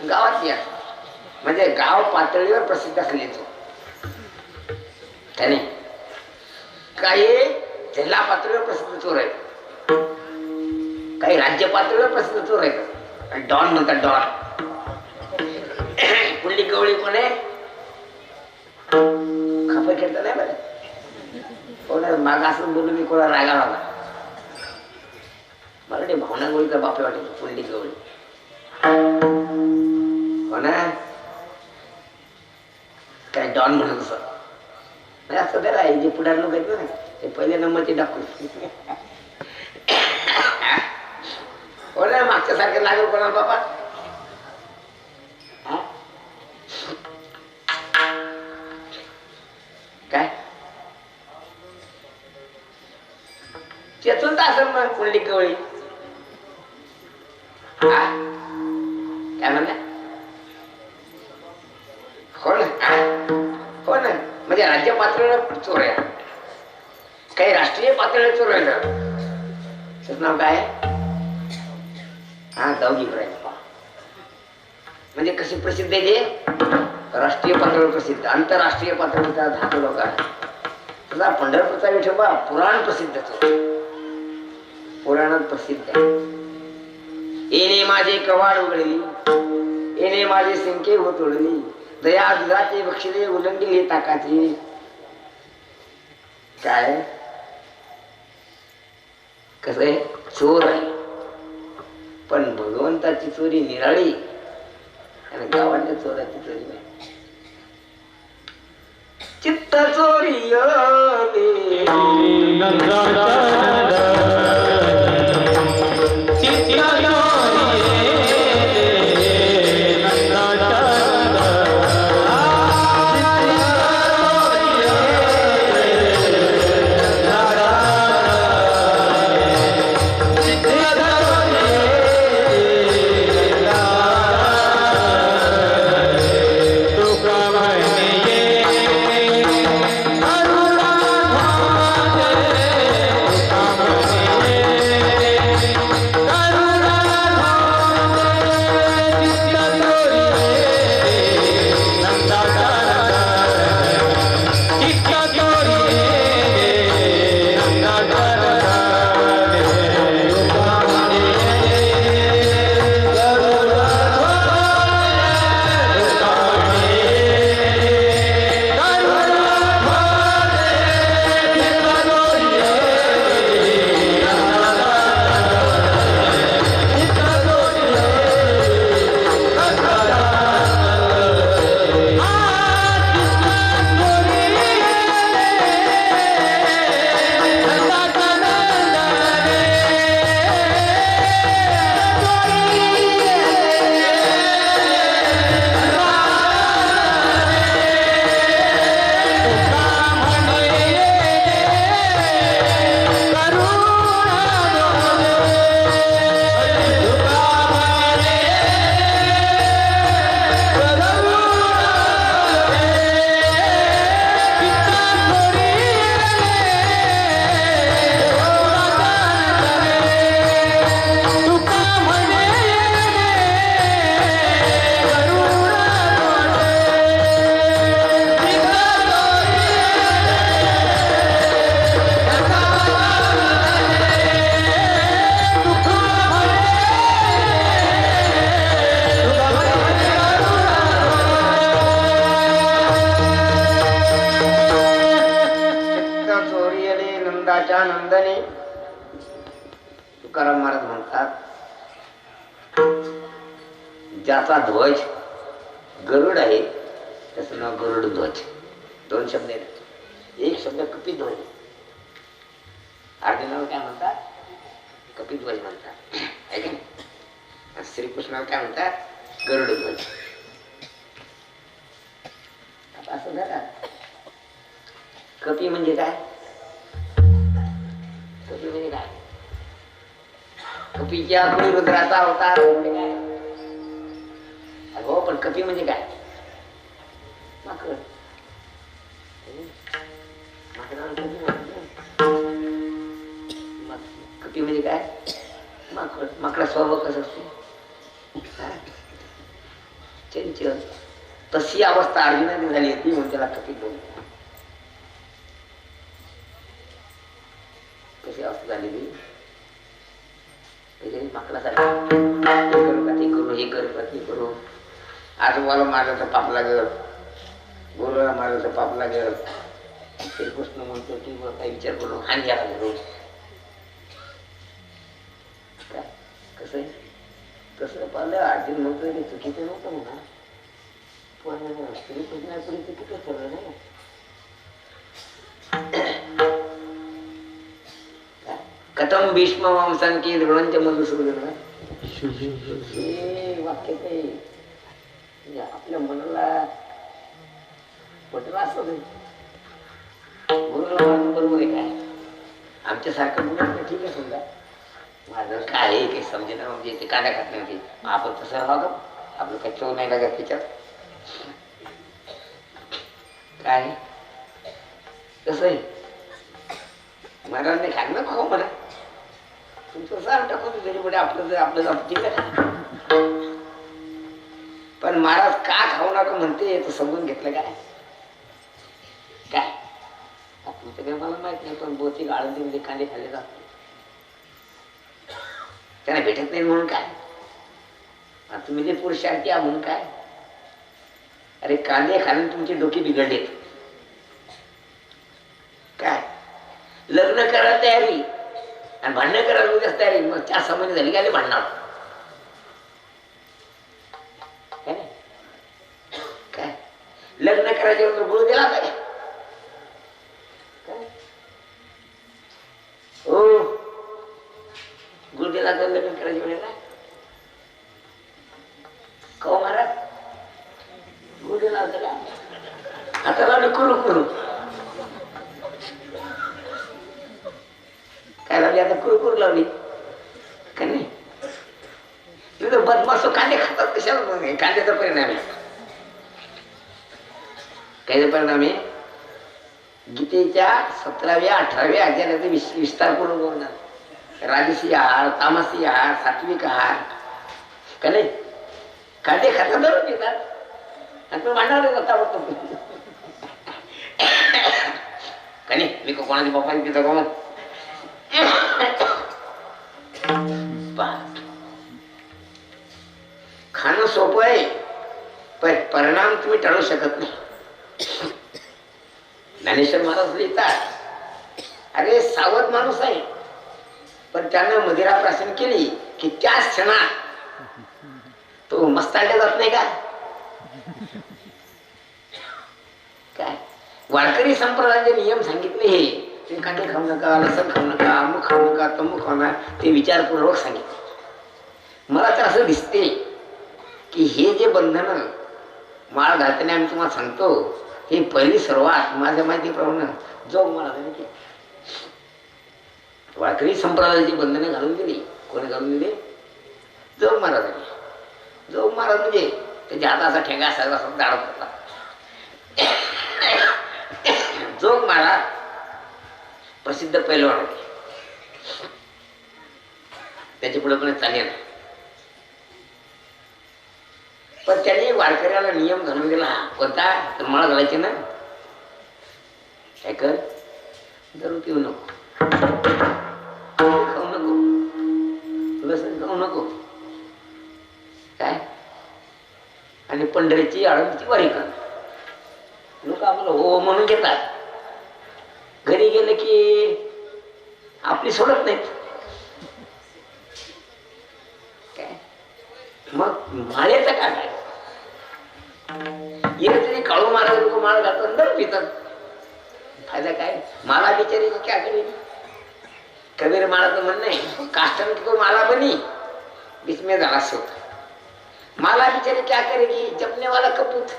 गावात या म्हणजे गाव पातळीवर प्रसिद्ध असले चोर. त्याने काही जिल्हा पातळीवर प्रसिद्ध चोर आहेत, काही राज्य पातळीवर प्रसिद्ध चोर आहेत. डॉन म्हणतात डॉन. पुंडलिक गवळी कोण आहे? खपे खेळता नाही बरं. कोणा माग असं बोलून मी कोणा रागा आला. मला ते भावना गोळीचा बापे वाटेल. पुंडलिक गवळी कोणा काय डॉन म्हणत असं असं त्याला जे पुढार लोक आहेत ना ते पहिल्या नंबरचे डाकू. कोणा मागच्या सारखे लागेल कोणाला बाबा? काय चतुर्थ असेल मग पुंडलिक गवळी. काय म्हणल्या? हो ना, हो ना. म्हणजे राज्य पातळीवर चोर आहे, काही राष्ट्रीय पातळीवर चोर आहे. त्याचं नाव काय? हा दाऊद इब्राहिम. म्हणजे कशी प्रसिद्ध आहे ते? राष्ट्रीय पातळीवर प्रसिद्ध, आंतरराष्ट्रीय पातळीचा धातू लोक आहे. तसा पंढरपूरचा विठोबा पुराण प्रसिद्ध चोर, पुराणात प्रसिद्ध आहे. येणे माझे कवाड उघडली, येणे माझे संख्ये होत उडली, दया दुधाचे बक्षिले उलंडले ताकाचे. काय कस आहे? चोर आहे पण भगवंताची चोरी निराळी आणि गावातल्या चोराची चोरी नाही. चित्त चोरी विवेकानंदाने तुकाराम महाराज म्हणतात, ज्याचा ध्वज गरुड आहे त्याचं नाव गरुड ध्वज. दोन शब्द आहेत. एक शब्द कपिध्वज. अर्जुनाला काय म्हणतात? कपिध्वज म्हणतात, आहे की नाही? श्रीकृष्णाला काय म्हणतात? गरुड ध्वज. आता असं झालं, कपी म्हणजे काय? कपी म्हणजे काय? कपीच्या रुद्राचा अवतार म्हणजे काय? हो, पण कपी म्हणजे काय? माकड. कपी म्हणजे काय? माकड. माकडा स्वभाव कसा असतो? चंचल. तशी अवस्था अर्जुनाने झाली होती म्हणून त्याला कपी बोलतो. कशी अवस्था झालेली? माकडासाठी हे करू का ते करू, हे करू का ते करू. आजोबाला मारलं तर पाप लागल, गुरुला मारलं तर पाप लागल. श्रीकृष्ण म्हणतो की काही विचार करू, हानी याला करू. काय कसं आहे? तसं पाहिलं अर्जुन म्हणतो ते चुकीचं नव्हतं म्हणा, पण श्रीकृष्णापुढे चुकीचं ठरलं नाही. कथम भीष्म वंशांकी द्रोणांच्या मधुसूदन हे वाक्य ते आपल्या मनाला पटलं असत. गुरुला मारून बरोबर आहे काय? आमच्यासारखं मुलं ठीक आहे, समजा माझं काय आहे काही समजेना, म्हणजे ते कांदा खात नाही आपण तसं राहतो. आपलं काही चव नाही लागत त्याच्यात. काय कसं आहे? महाराज नाही खात ना खाऊ म्हणा, तुमचं सार टाकून तरी पुढे आपलं आपलं ठीक आहे. पण महाराज का खाऊ नका म्हणते तर समजून घेतलं काय? काय तुमचं काही मला माहित नाही, पण बहुतेक आळंदीमध्ये कांदे खाल्ले जातात. त्यांना भेटत नाही म्हणून काय? तुम्ही जे पुरुषार्थी आहात म्हणून काय? अरे कांदे खाल्ले तुमचे डोके बिघडलेत. काय लग्न करायला तयारी आणि भांडणं करायला उद्याच तयारी, मग 4-6 महिने झाली काय भांडणार? काय लग्न करायच्या वेळेला गुरु दिला होता काय? हो, गुरु दिला तर लग्न करायच्या वेळेला कहो महाराज गुरु दिला होता का? आता लागलं करू करू काय लावली? आता कुरकुर लावली का नाही? बदमाश कांदे खातात कशाला? कांद्याचा परिणाम आहे. कायचा परिणाम आहे? गीतेच्या 17व्या 18व्या अध्यायाचा विस्तारपूर्वक वर्णन. राजसी आहार, तामसी आहार, सात्विक आहार का नाही? कांदे खातात दररोज येतात आणि तो मांडणार होता का नाही? मी कोणाच्या बापाने तिथं का मग खाणं सोपं आहे, पण परिणाम तुम्ही टाळू शकत नाही. ज्ञानेश्वर महाराज लिहितात, अरे सावध माणूस आहे, पण त्यानं मदिरा प्राशन केली की त्या क्षणात तो मस्ताडला जात नाही का? काय वारकरी संप्रदायाचे नियम सांगितले हे, ते कांदे खाऊ नका, लसण खाऊ नका, अमुक खाऊ नका, तमुक खाऊ नका, ते विचारपूर्वक सांगितले. मला तर असं दिसते की हे जे बंधन माळ घालताना आम्ही तुम्हाला सांगतो, ही पहिली सुरुवात माझ्या माहितीप्रमाणे जोग महाराजांनी केली. वारकरी संप्रदायाची बंधने घालून दिली. कोणी घालून दिली? जोग महाराजांनी. जोग महाराज म्हणजे त्याच्या हाताचा ठेंगा सगळा दाड पडला. जोग महाराज प्रसिद्ध पैलवान होते, त्याच्या पुढे कोणी चालेल, पण त्याने वारकऱ्याला नियम घालून दिला. कोणता? तर मला घालायचे ना, काय कर, दारू पिऊ नको, खाऊ नको, लसण खाऊ नको, काय, आणि पंढरीची आळंदीची वारी कर. लोक आम्हाला हो म्हणून घेतात. घरी गेले की आपली सोडत नाहीत. काय मग माळेचं काय काय ये तरी काळू मारा लोक माळ घालतात दर पितात. फायदा काय? माला बिचारी क्या करेगी. कबीर माळाचं म्हणणं आहे काष्टन की तो माला बनी बिस्मे झाला सोत. माला बिचारी क्या करेगी जपने वाला कपूत.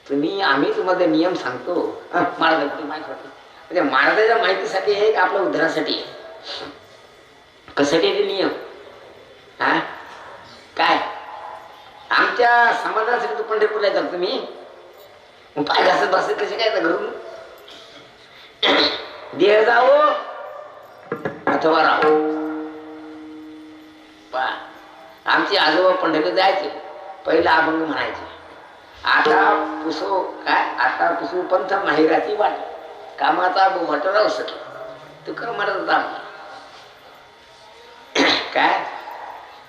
तुम्ही आम्ही तुम्हाला नियम सांगतो महाराजांची माहिती म्हणजे महाराजांच्या माहितीसाठी आहे का आपल्या उद्धारासाठी आहे? कशासाठी ते नियम? हा काय आमच्या समाजासाठी तू पंढरपूरला येतात तुम्ही पाय घासत बसत कसे काय घरून देह जावो अथवा राहो. पा आमचे आजोबा पंढरपूर जायचे पहिला अभंग म्हणायचे आता पुसो काय आता पुसो पंथ माहिराची वाट कामाचा बोभट राहू सके तू कर मरत काय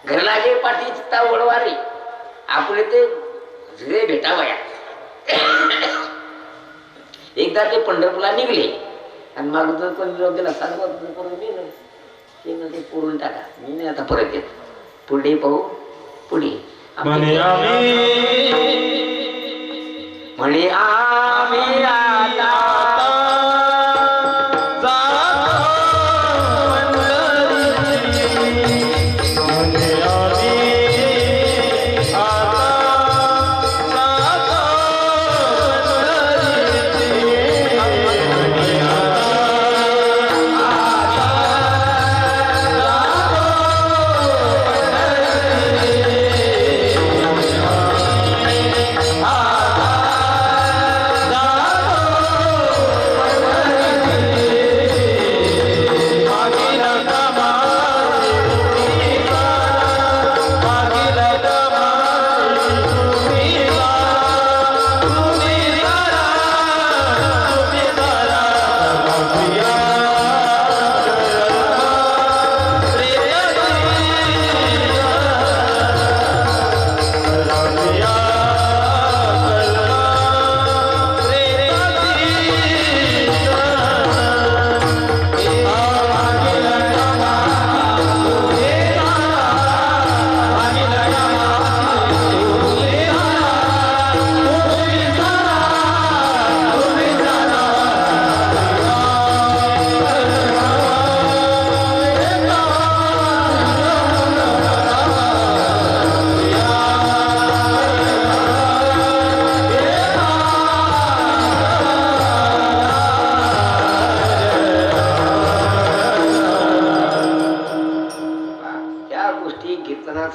घरलागे पाठी चित्ता वडवारी आपले ते झुळे भेटावया. एकदा ते पंढरपूरला निघले आणि मग जर कोणी लोक गेला सर्व करून दिलं ते पुरून टाका मी नाही आता परत येत पुढे पाहू पुढे म्हणे आम्ही आता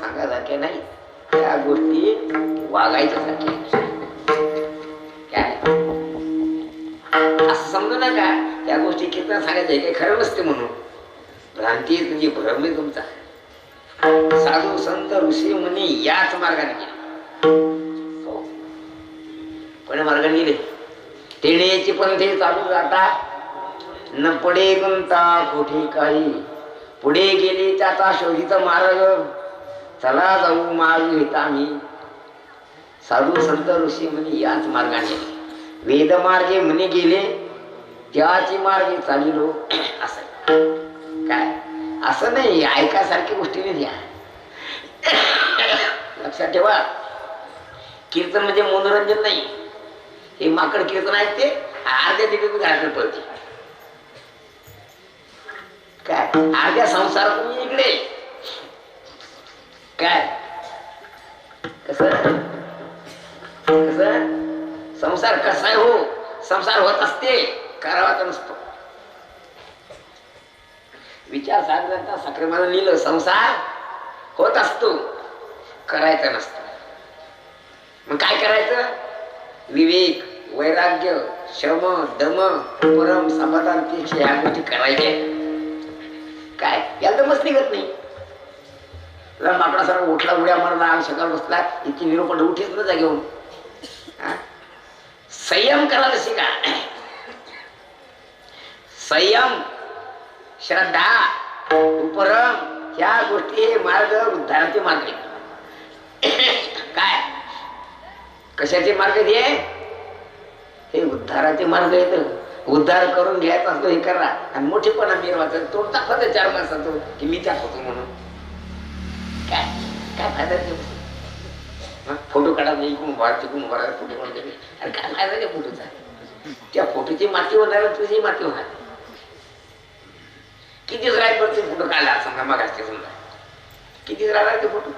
सांगायसारख्या नाही त्या गोष्टी वागायच्या सारख्या. काय असं समजू नका त्या गोष्टी कीर्तन सांगायचं काही खरं नसते म्हणून. भ्रांती तुझी भ्रम आहे तुमचा. साधू संत ऋषी मुनी याच मार्गाने गेले. हो कोण्या मार्गाने गेले? तेण्याची पंथे चालू जाता न पडे गुंता कुठे काही पुढे गेले त्याचा शोधित मार्ग चला जाऊ मार्ग घेता मी. साधू संत ऋषी मुनी याच मार्गाने वेद मार्गे मुनी गेले त्याची मार्गे चालिलो. असं काय असं नाही ऐकासारखी गोष्टी नाही द्या. लक्षात ठेवा कीर्तन म्हणजे मनोरंजन नाही. हे माकड कीर्तन ऐकते अर्ध्या तिथे घराकडे पळते. काय अर्ध्या संसार तुम्ही इकडे काय कस कस संसार कसा आहे? हो संसार होत असते करावाचा नसतो. विचार साधारणतः साखरेमध्ये लिहिलं संसार होत असतो करायचा नसतो. मग काय करायचं? विवेक वैराग्य शम दम परम समाधान तीक्ष ह्या गोष्टी करायच्या. काय याला मस्त निघत नाही. माकडा सारा उठला उड्या मारला सकाळ बसला इतकी निरोपण उठीच न जा घेऊन. संयम करायला शिका. संयम श्रद्धा उपरम ह्या गोष्टी मार्ग उद्धाराचे मार्ग काय कशाचे मार्ग हे उद्धाराचे मार्ग आहेत. उद्धार करून घ्यायचा असतो हे करा, आणि मोठेपणा मिरवायचा तो दाखवतो 4 माणसातो की मी त्यात होतो म्हणून. काय काय फायदा ते फोटो काढायचा, इकडून उभा तिकडून उभा फोटो काढून देते. अरे काय फायदा त्या फोटोचा? त्या फोटोची माती होणार, तुझी माती होणार. कितीच रायवरचे फोटो काढला समजा मागासचे, समजा कितीच राहणार ते फोटो.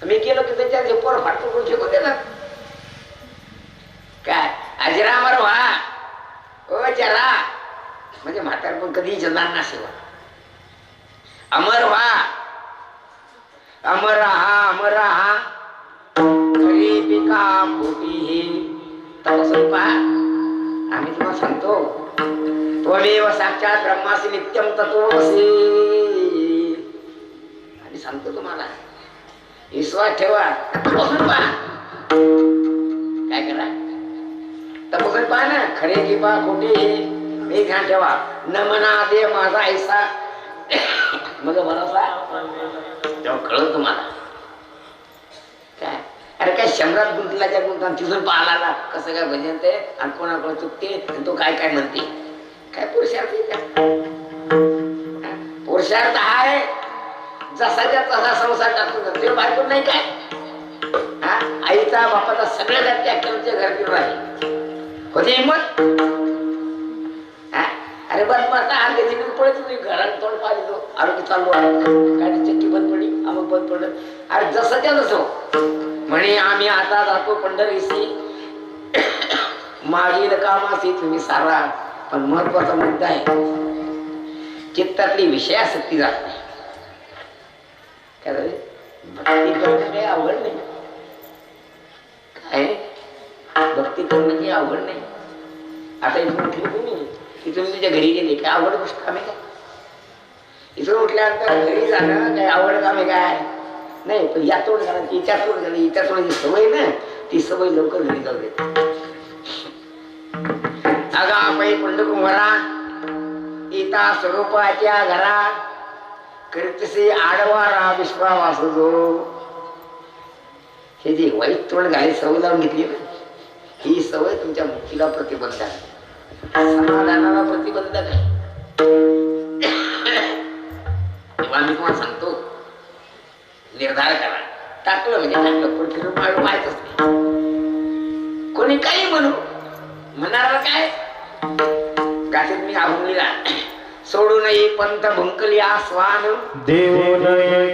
मी केलं की त्याच्यात हे पोर फाटतो करून शिकवते ना. काय अजरा अमर व्हा ओ जरा, म्हणजे म्हातार पण कधी जणार ना सेवा. अमर व्हा, अमर रहा, अमर रहा, खरी पिका पोटी हे तपासून पहा. आम्ही तुम्हाला सांगतो, त्वमेव साक्षात ब्रह्मासी नित्यम तत्वमसी. आम्ही सांगतो तुम्हाला, विश्वास ठेवा, तपासून पहा. काय करा, तपासून पहा ना, खरे की पा खोटे हे ध्यान ठेवा. न म्हणा दे माझा ऐसा मग भरोसा, तेव्हा कळलं तुम्हाला. काय अरे काय शंभरात गुंतलाच्या गुंता तिथून पाहला कसं काय भजन ते, आणि कोणाकडे चुकते, आणि तो काय काय म्हणते. काय पुरुषार्थ पुरुषार्थ आहे जसाच्या तसा संसार टाकतो. ते बायको नाही काय, आईचा बापाचा सगळ्या त्याच्या घर घेऊन राहील होती हिंमत. अरे बंद पडता आरोग्य पडत तुम्ही घरात तोंड पाहिजे तो आरोग्य चालू आहे, गाडी चक्की बंद पडली, अमुक बंद पडलं. अरे जसं त्या जसं म्हणे आम्ही आता जातो पंढरीशी, मागील कामाशी तुम्ही सारा. पण महत्वाचा मुद्दा आहे, चित्तातली विषयासक्ती जात नाही. काय झाले, भक्ती करणं काही अवघड नाही. काय भक्ती करणं काही अवघड नाही. आता इथून उठली तुम्ही, इथून तुझ्या घरी गेले, काय अवघड गोष्ट काम आहे का? इथून उठल्यानंतर घरी जाणं काही अवघड काम आहे काय? नाही. पण या तोड झाला, तिच्या तोड झाली, इच्या तोडाची सवय ना, ती सवय लवकर घरी जाऊ देते. अगा पै पंडकुंभरा इता स्वरूपाच्या घरा करतसे आडवारा विश्वावासो. हे जे वाईट तोंड घाली सवय लावून घेतली ना, ही सवय तुमच्या मुक्तीला प्रतिबंध आहे, समाधानाला प्रतिबंधक आहे. तेव्हा मी तुम्हाला सांगतो, निर्धार करा. टाकलं म्हणजे टाकलं, पण फिरून मारून व्हायचंच नाही. कोणी काही म्हणू, म्हणाला काय गाठीत मी आहुलीला सोडू नये पंत भुंकली आस्वान
देव नये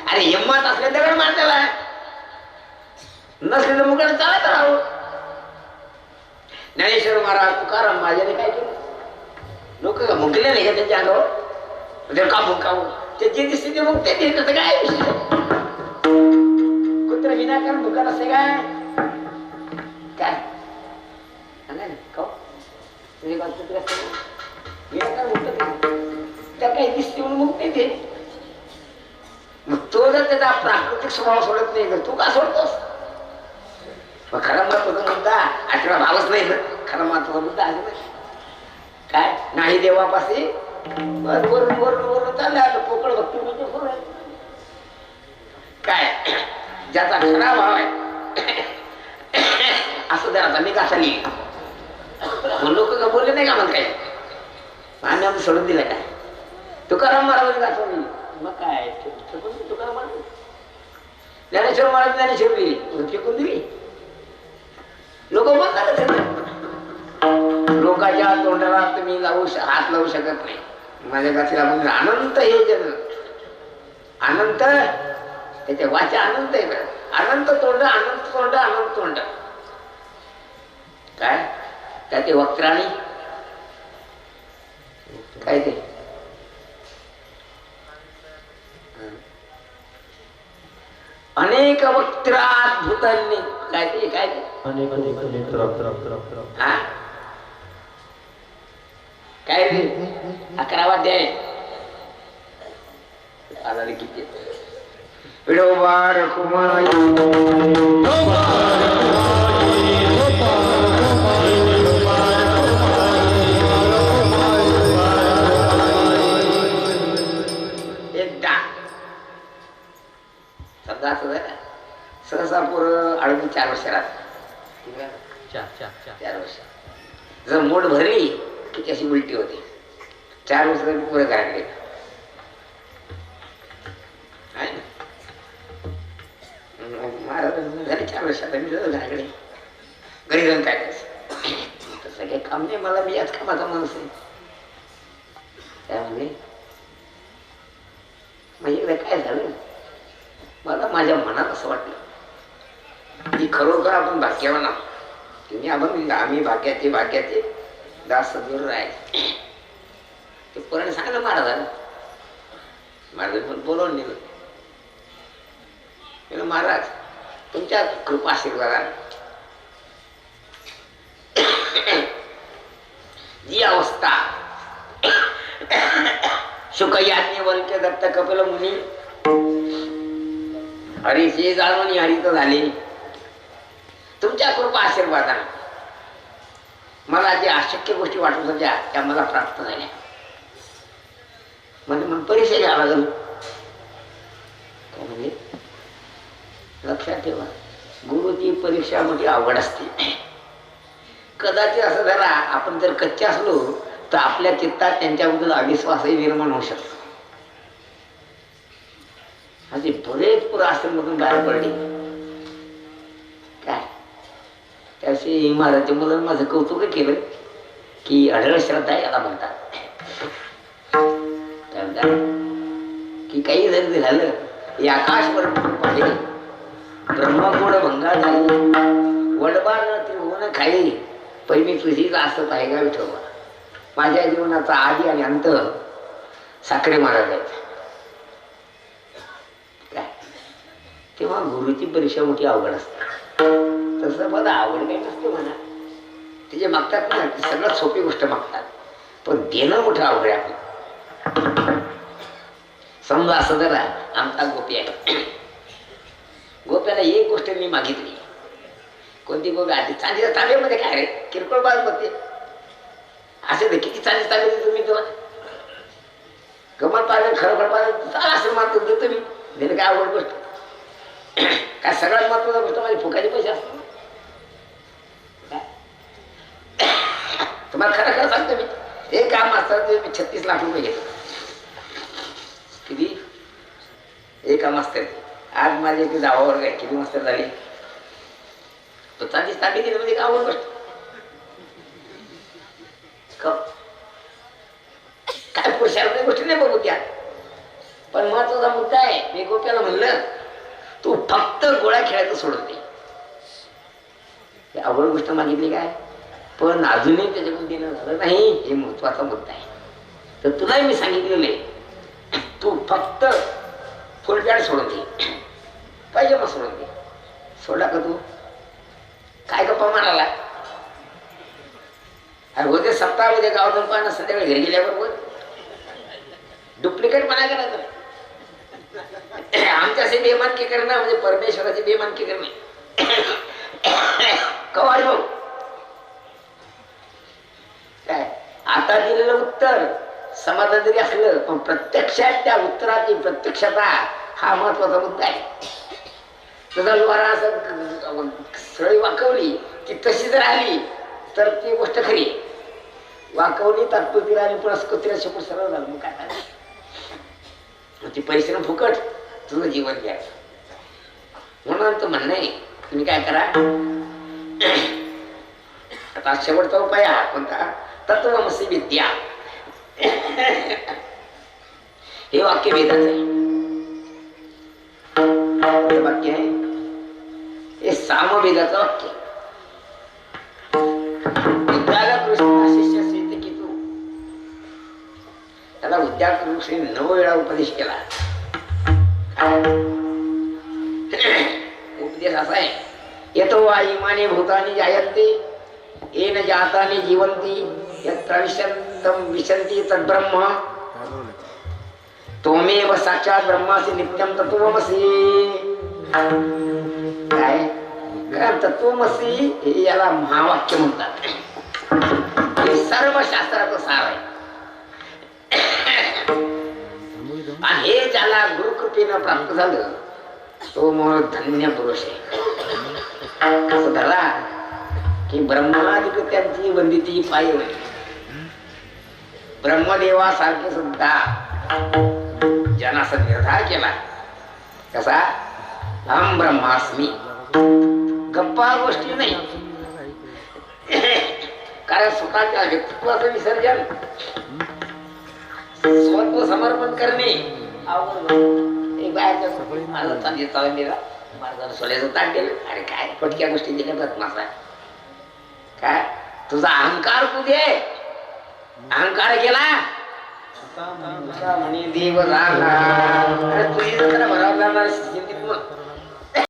अरे हिंमत असले दगड मार त्याला, नसले तर मुकाट चालत राहू. ज्ञानेश्वर महाराज तुकाराम माझ्याने काय केलं, लोक मुकले नाही का त्यांच्या अंगावर, का मुकावं, ते जे दिसते ते मुक्ते त्याचं काय विषय. कुत्र विनाकारण मुकाट असते काय काय तुझे काय कुठे असतं मी काय म्हणतो त्या काही दिसते म्हणून मग नाही ते. मग तो जर त्याचा प्राकृतिक स्वभाव सोडत नाही तर तू का सोडतोस? मग खरा महत्वाचा मुद्दा आठवडा भावच नाही तर खरा महत्वाचा मुद्दा आहे ना काय नाही देवापाशी वर चालला पोकळ भक्ती म्हणजे फुर आहे काय ज्याचा खरा भाव आहे असं जर आता मी कसा लिहिली लोक का बोलले नाही का मग काय आम्ही सोडून दिलं काय तुकाराम महाराज गाठवून लिहिली मग काय तुकाराम महाराज ज्ञानेश्वर महाराज ज्ञानेश्वर लिहिली फेकून दिली लोक म्हणणारच लोकांच्या तोंडाला तुम्ही हात लावू शकत नाही. माझ्या गाठीला म्हणजे अनंत हे जग अनंत त्याच्या वाचा अनंत आहे अनंत तोंड अनंत तोंड अनंत तोंड काय त्याचे वक्त्राणी काय ते अनेक वक्त्राद्भुतांनी काय ते काय काय रे 11वा अध्याय आला किती विडोबार कुमार एकदा समजा असं सहसा पोरं अडून 4 वर्ष राहतात 4 वर्ष जर मोठ भरली की त्याची उलटी होते 4 वर्ष पोरं घराकडे आहे ना महाराज झाले 4 वर्षात मी घराकडे घरी जाऊन काय करायचं तसं काही काम नाही मला मी याच कामाचा माणूस आहे त्यामुळे म्हणजे काय झालं मला माझ्या मनात असं वाटलं की खरोखर आपण भाग्यवान आहोत तुम्ही आपण आम्ही भाग्याचे दास सद्गुरू आहे ते पोराने सांगितलं महाराजांना पण बोलवून नेलं महाराज तुमच्या कृपा आशीर्वादाने जी अवस्था शुकयाज्ञवल्क्य दत्त कपिल मुनी हरीचे जाणून हरित झाले तुमच्या कृपा आशीर्वादाने मला जे अशक्य गोष्टी वाटत होत्या त्या मला प्राप्त झाल्या म्हणजे मग परीक्षा घ्यावा लागेल काय म्हणजे लक्षात ठेवा गुरुची परीक्षा मोठी अवघड असते कदाचित असं जरा आपण जर कच्चे असलो तर आपल्या चित्तात त्यांच्याबद्दल अविश्वासही निर्माण होऊ शकतो असे बरेच पुरा आश्रममधून बाहेर पडले काय त्याशी महाराजच्या मुलांनी माझं कौतुक केलं की अढळ श्रद्धा याला म्हणतात काय म्हणतात की काही जरी झालं हे आकाशवर पाहिजे ब्रह्मगुण भंगा झाली वडबा न त्रिभुवन खाली पहिली तुझीच असत आहे का विठोबा माझ्या जीवनाचा आधी आणि अंत साखरे महाराज आहेत काय तेव्हा गुरुची परीक्षा मोठी अवघड असते तसं मला आवड काही नसते म्हणा तिचे मागतात ना ती सगळ्यात सोपी गोष्ट मागतात पण देणं मोठं अवघड आहे आपलं समजा असं जरा आमचा गोपी आहे गोप्याला एक गोष्ट मी मागितली कोणती गोपी आधी चांदीच्या तांब्यामध्ये काय रे किरकोळ बाज बघते असे ते किती चांदी तांबे देतो मी तुला कमल पाहिजे खरोखर पाहिजे चाल असं मात्र देतो मी देणं काय अवघड गोष्ट काय सगळ्यात महत्वाचा गोष्ट माझे फुकाचे पैसे असतात तुम्हाला खरं खरं सांगतो मी हे काम असतात मी 36 लाख रुपये घेतो किती हे काम असतात आज माझे इथे 10वा वर्ग आहे किती मास्तर झाले तो चांदीच तांबे दिली म्हणजे काय अवघड गोष्ट काय पुरुषाला गोष्टी नाही बघू त्या पण महत्वाचा मुद्दा आहे मी गोप्याला म्हणलं तू फक्त गोळ्या खेळायचं सोडून दे अवघड गोष्ट मागितली काय पण अजूनही त्याच्याकडून देणं झालं नाही हे महत्वाचा मुद्दा आहे तर तुलाही मी सांगितलेलं आहे तू फक्त फुल पॅड सोडून दे पाहिजे मग सोडून दे सोडा का तू काय गप्पा मारायला अरे होते सप्ताहामध्ये गावातून पाहणं संध्याकाळी घरी गेल्याबरोबर डुप्लिकेट म्हणा का नाही आमच्याशी बेमानकी करणं म्हणजे परमेश्वराची बेमानकी करणे. कवाड भाऊ काय आता दिलेलं उत्तर समाधान जरी असलं पण प्रत्यक्षात त्या उत्तराची प्रत्यक्षता हा महत्वाचा मुद्दा आहे. तुझा लोहारा असं सळी वाकवली की तशी जर आली तर ती गोष्ट खरी. वाकवली तात्पुरती राहिली पुन्हा कुत्र्या शेपूट सरळ झालं मग काय झालं. ती परिश्रम फुकट तुझं जीवन घ्या. म्हणून तर म्हणणं आहे तुम्ही काय करा आता शेवटचा उपाय हा कोणता तत्वमसी विद्या. हे वाक्य वेदाचं आहे. वाक्य आहे हे सामवेदाचं वाक्य. उद्याला कृष्ण शिष्य असेल की तू त्याला उद्याकृष्णी 9 वेळा उपदेश केला. उपदेश असा आहे येतो वा इमाने भूतानी जायन्ते येन जातानि जीवन्ति यत्र विशन्ति तद्ब्रह्म त्वमेव साक्षात ब्रह्मासि नित्यं तत्त्वमसि. काय कारण तत्त्वमसि हे याला महावाक्य म्हणतात. हे सर्व शास्त्राचं सार आहे. आणि हे ज्याला गुरुकृपेनं प्राप्त झालं तो मोर धन्य पुरुष आहे. असं झाला की ब्रह्मादिक त्यांची वंदिती पायी होईल. ब्रह्मदेवासारखे सुद्धा ज्यांना असा निर्धार केला कसा अहम ब्रह्मास्मी. गप्पा गोष्टी नाही कारण स्वतःच्या व्यक्तित्वाचं विसर्जन स्वत्व समर्पण करणे एक बाहेरच्या माझा चांदी चालून दिला माझा सोल्याचं ताट केलं. अरे काय पटक्या गोष्टी दिल्यात माझा काय तुझा अहंकार तू दे. अहंकार केला म्हणे देव झाला तुझी जरा भरावर जाणार